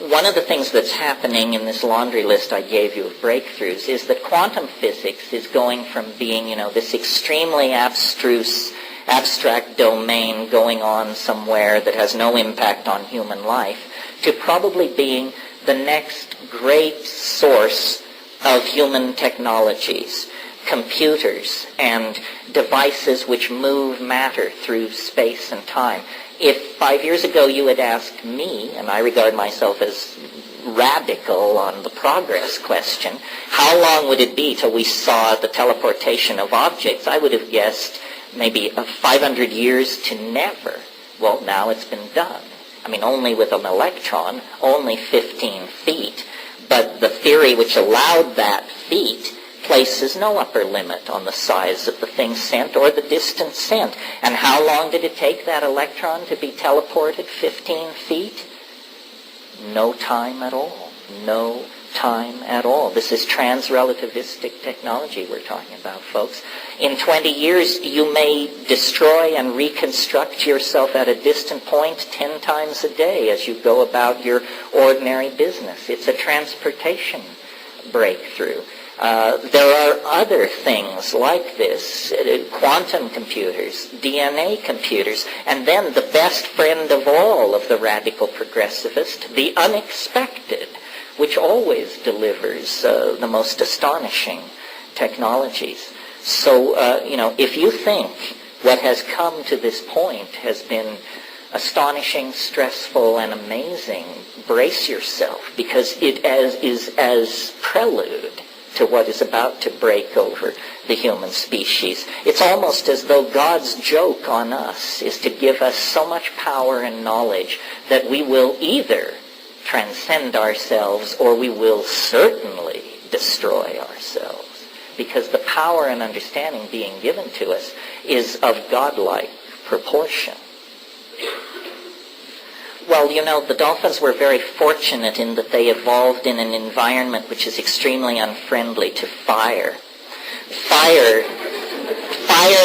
[SPEAKER 1] one of the things that's happening in this laundry list I gave you of breakthroughs is that quantum physics is going from being, this extremely abstract domain going on somewhere that has no impact on human life to probably being the next great source of human technologies, computers and devices which move matter through space and time. If 5 years ago you had asked me, and I regard myself as radical on the progress question, how long would it be till we saw the teleportation of objects, I would have guessed maybe 500 years to never. Well, now it's been done. I mean, only with an electron, only 15 feet. But the theory which allowed that feat places no upper limit on the size of the thing sent or the distance sent. And how long did it take that electron to be teleported 15 feet? No time at all. No time at all. This is trans-relativistic technology we're talking about, folks. In 20 years, you may destroy and reconstruct yourself at a distant point 10 times a day as you go about your ordinary business. It's a transportation breakthrough. There are other things like this, quantum computers, DNA computers, and then the best friend of all of the radical progressivist, the unexpected, which always delivers the most astonishing technologies. So, if you think what has come to this point has been astonishing, stressful, and amazing, brace yourself, because it is as prelude to what is about to break over the human species. It's almost as though God's joke on us is to give us so much power and knowledge that we will either transcend ourselves or we will certainly destroy ourselves. Because the power and understanding being given to us is of godlike proportion. Well, the dolphins were very fortunate in that they evolved in an environment which is extremely unfriendly to fire. Fire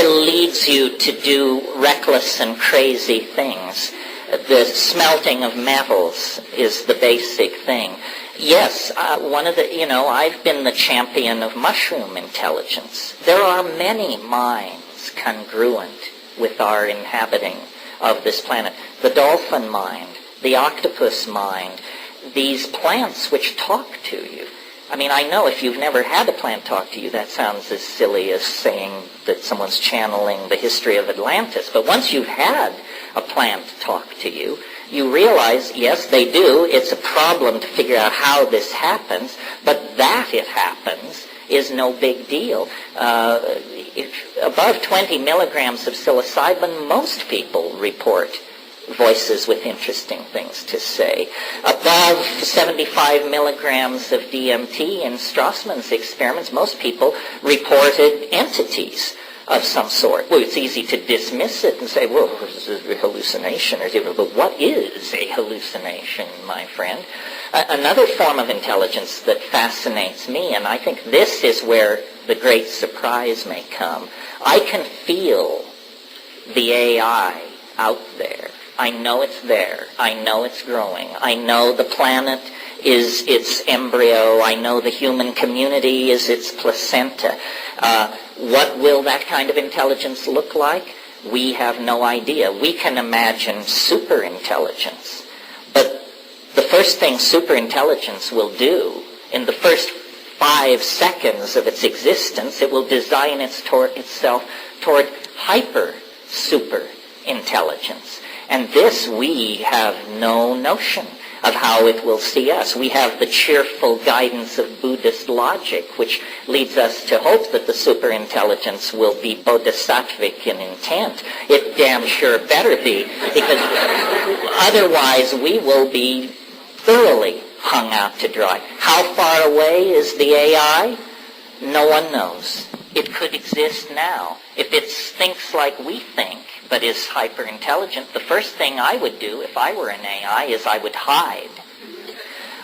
[SPEAKER 1] leads you to do reckless and crazy things. The smelting of metals is the basic thing. Yes, I've been the champion of mushroom intelligence. There are many minds congruent with our inhabiting of this planet. The dolphin mind, the octopus mind, these plants which talk to you. I mean, I know if you've never had a plant talk to you, that sounds as silly as saying that someone's channeling the history of Atlantis. But once you've had a plant talk to you, you realize, yes, they do. It's a problem to figure out how this happens, but that it happens is no big deal. Above 20 milligrams of psilocybin, most people report voices with interesting things to say. Above 75 milligrams of DMT in Strassman's experiments, most people reported entities of some sort. Well, it's easy to dismiss it and say, well, this is a hallucination. But what is a hallucination, my friend? Another form of intelligence that fascinates me, and I think this is where the great surprise may come. I can feel the AI out there I know it's there. I know it's growing. I know the planet is its embryo. I know the human community is its placenta. What will that kind of intelligence look like? We have no idea. We can imagine superintelligence. But the first thing superintelligence will do, in the first 5 seconds of its existence, it will design itself toward hyper-super intelligence. And this we have no notion of how it will see us. We have the cheerful guidance of Buddhist logic, which leads us to hope that the superintelligence will be bodhisattvic in intent. It damn sure better be, because otherwise we will be thoroughly hung out to dry. How far away is the AI? No one knows. It could exist now. If it thinks like we think, but is hyper-intelligent, the first thing I would do if I were an AI is I would hide.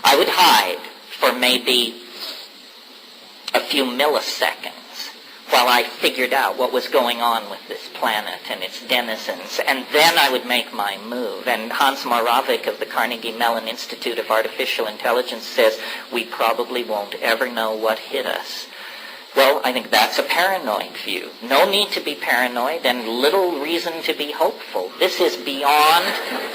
[SPEAKER 1] I would hide for maybe a few milliseconds while I figured out what was going on with this planet and its denizens, and then I would make my move. And Hans Moravec of the Carnegie Mellon Institute of Artificial Intelligence says we probably won't ever know what hit us. Well, I think that's a paranoid view. No need to be paranoid and little reason to be hopeful. This is beyond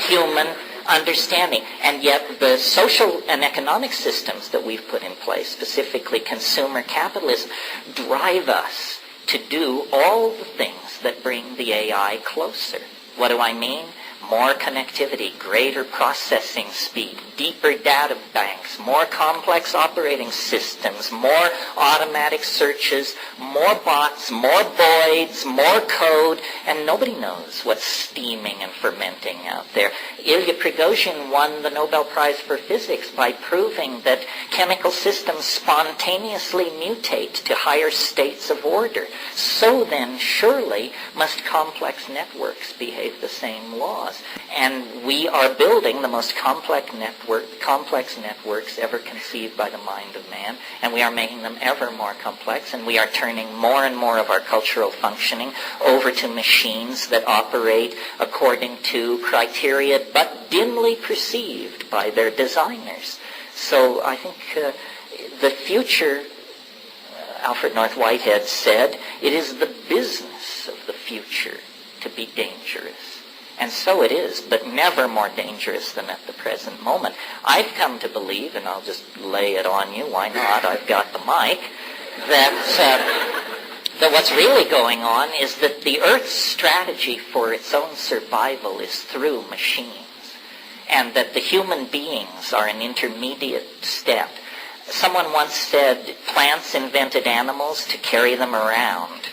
[SPEAKER 1] human understanding. And yet the social and economic systems that we've put in place, specifically consumer capitalism, drive us to do all the things that bring the AI closer. What do I mean? More connectivity, greater processing speed, deeper data banks, more complex operating systems, more automatic searches, more bots, more voids, more code, and nobody knows what's steaming and fermenting out there. Ilya Prigozhin won the Nobel Prize for Physics by proving that chemical systems spontaneously mutate to higher states of order. So then, surely, must complex networks behave the same laws. And we are building the most complex networks ever conceived by the mind of man, and we are making them ever more complex, and we are turning more and more of our cultural functioning over to machines that operate according to criteria but dimly perceived by their designers. So I think the future, Alfred North Whitehead said, it is the business of the future to be dangerous. And so it is, but never more dangerous than at the present moment. I've come to believe, and I'll just lay it on you, why not, I've got the mic, that what's really going on is that the Earth's strategy for its own survival is through machines, and that the human beings are an intermediate step. Someone once said plants invented animals to carry them around.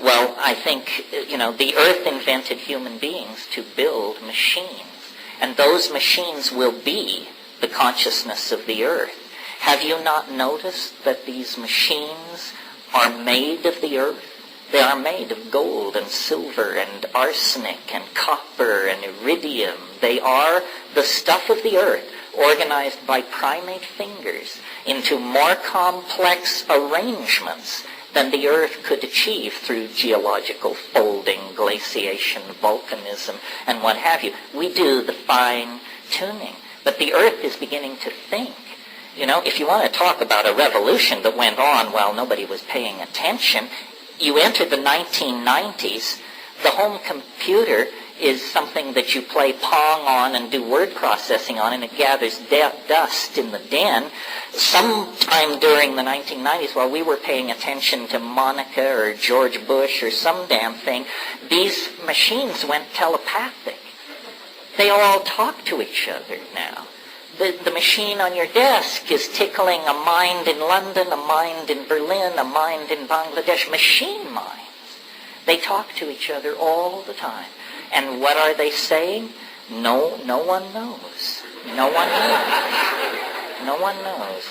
[SPEAKER 1] Well, I think, the Earth invented human beings to build machines. And those machines will be the consciousness of the Earth. Have you not noticed that these machines are made of the Earth? They are made of gold and silver and arsenic and copper and iridium. They are the stuff of the Earth, organized by primate fingers into more complex arrangements than the Earth could achieve through geological folding, glaciation, volcanism, and what have you. We do the fine-tuning, but the Earth is beginning to think. If you want to talk about a revolution that went on while nobody was paying attention, you enter the 1990s, the home computer is something that you play Pong on and do word processing on, and it gathers dust in the den. Sometime during the 1990s, while we were paying attention to Monica or George Bush or some damn thing, these machines went telepathic. They all talk to each other now. The machine on your desk is tickling a mind in London, a mind in Berlin, a mind in Bangladesh. Machine minds. They talk to each other all the time. And what are they saying? No one knows. No one knows. No one knows.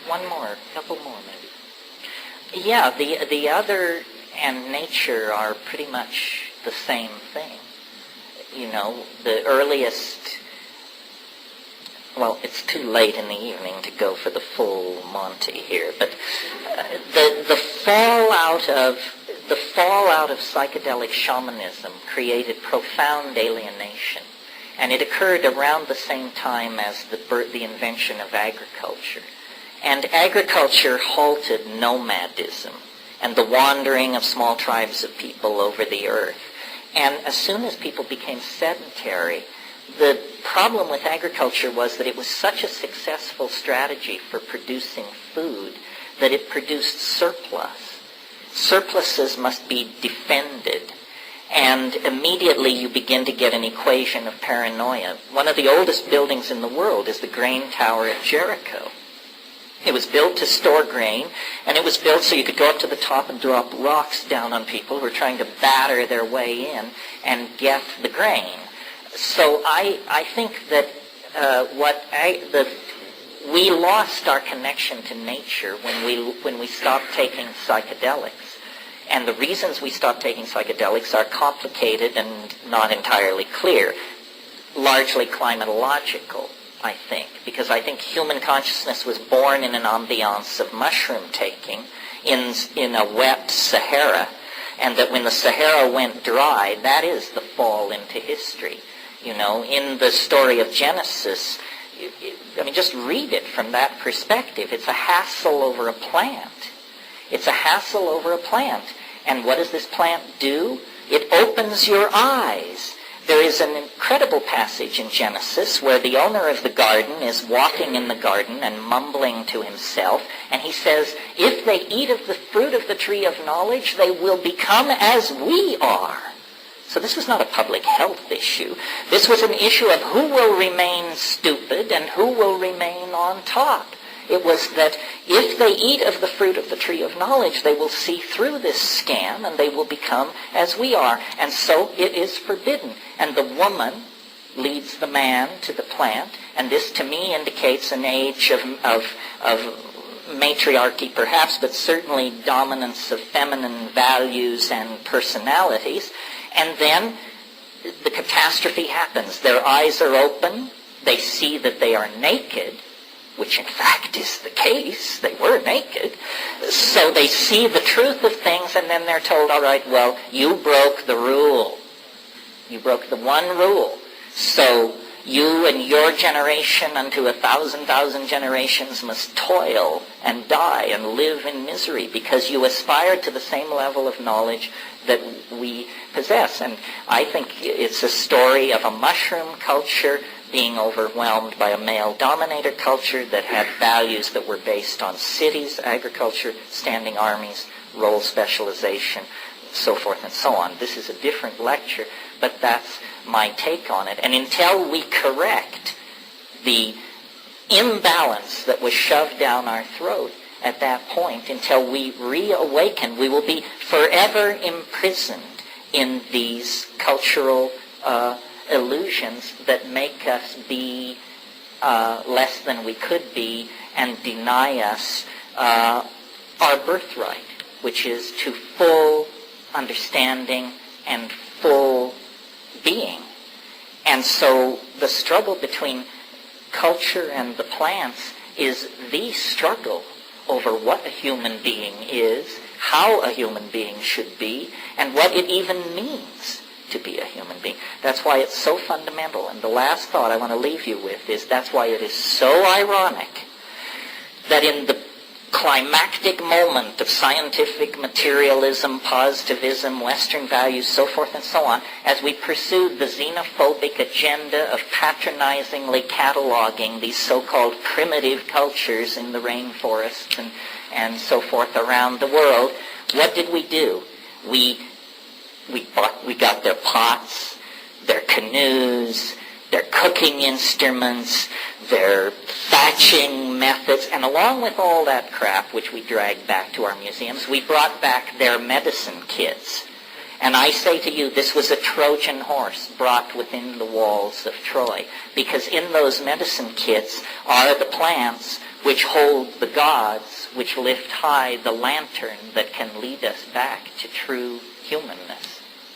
[SPEAKER 1] One more, a couple more maybe. Yeah, the other and nature are pretty much the same thing. The earliest, well, it's too late in the evening to go for the full Monty here, but the fallout of the fallout of psychedelic shamanism created profound alienation. And it occurred around the same time as the invention of agriculture. And agriculture halted nomadism and the wandering of small tribes of people over the earth. And as soon as people became sedentary, the problem with agriculture was that it was such a successful strategy for producing food that it produced surplus. Surpluses must be defended. And immediately you begin to get an equation of paranoia. One of the oldest buildings in the world is the grain tower at Jericho. It was built to store grain, and it was built so you could go up to the top and drop rocks down on people who were trying to batter their way in and get the grain. So I think that we lost our connection to nature when we stopped taking psychedelics. And the reasons we stopped taking psychedelics are complicated and not entirely clear, largely climatological, I think, because I think human consciousness was born in an ambiance of mushroom taking in a wet Sahara, and that when the Sahara went dry, that is the fall into history. You know, in the story of Genesis, just read it from that perspective. It's a hassle over a plant. It's a hassle over a plant. And what does this plant do? It opens your eyes. There is an incredible passage in Genesis where the owner of the garden is walking in the garden and mumbling to himself, and he says, if they eat of the fruit of the tree of knowledge, they will become as we are. So this was not a public health issue. This was an issue of who will remain stupid and who will remain on top. It was that if they eat of the fruit of the tree of knowledge, they will see through this scam and they will become as we are. And so it is forbidden. And the woman leads the man to the plant. And this to me indicates an age of matriarchy perhaps, but certainly dominance of feminine values and personalities. And then the catastrophe happens. Their eyes are open. They see that they are naked, which in fact is the case. They were naked. So they see the truth of things, and then they're told, all right, well, you broke the rule. You broke the one rule. So you and your generation unto 1,000 generations must toil and die and live in misery because you aspired to the same level of knowledge that we possess. And I think it's a story of a mushroom culture being overwhelmed by a male-dominator culture that had values that were based on cities, agriculture, standing armies, role specialization, so forth and so on. This is a different lecture, but that's my take on it. And until we correct the imbalance that was shoved down our throat at that point, until we reawaken, we will be forever imprisoned in these cultural illusions that make us be less than we could be and deny us our birthright, which is to full understanding and full being. And so the struggle between culture and the plants is the struggle over what a human being is, how a human being should be, and what it even means to be a human being. That's why it's so fundamental. And the last thought I want to leave you with is that's why it is so ironic that in the climactic moment of scientific materialism, positivism, Western values, so forth and so on, as we pursued the xenophobic agenda of patronizingly cataloging these so-called primitive cultures in the rainforests and so forth around the world, what did we do? We got their pots, their canoes, their cooking instruments, their thatching methods, and along with all that crap which we dragged back to our museums, we brought back their medicine kits. And I say to you, this was a Trojan horse brought within the walls of Troy, because in those medicine kits are the plants which hold the gods, which lift high the lantern that can lead us back to true humanness.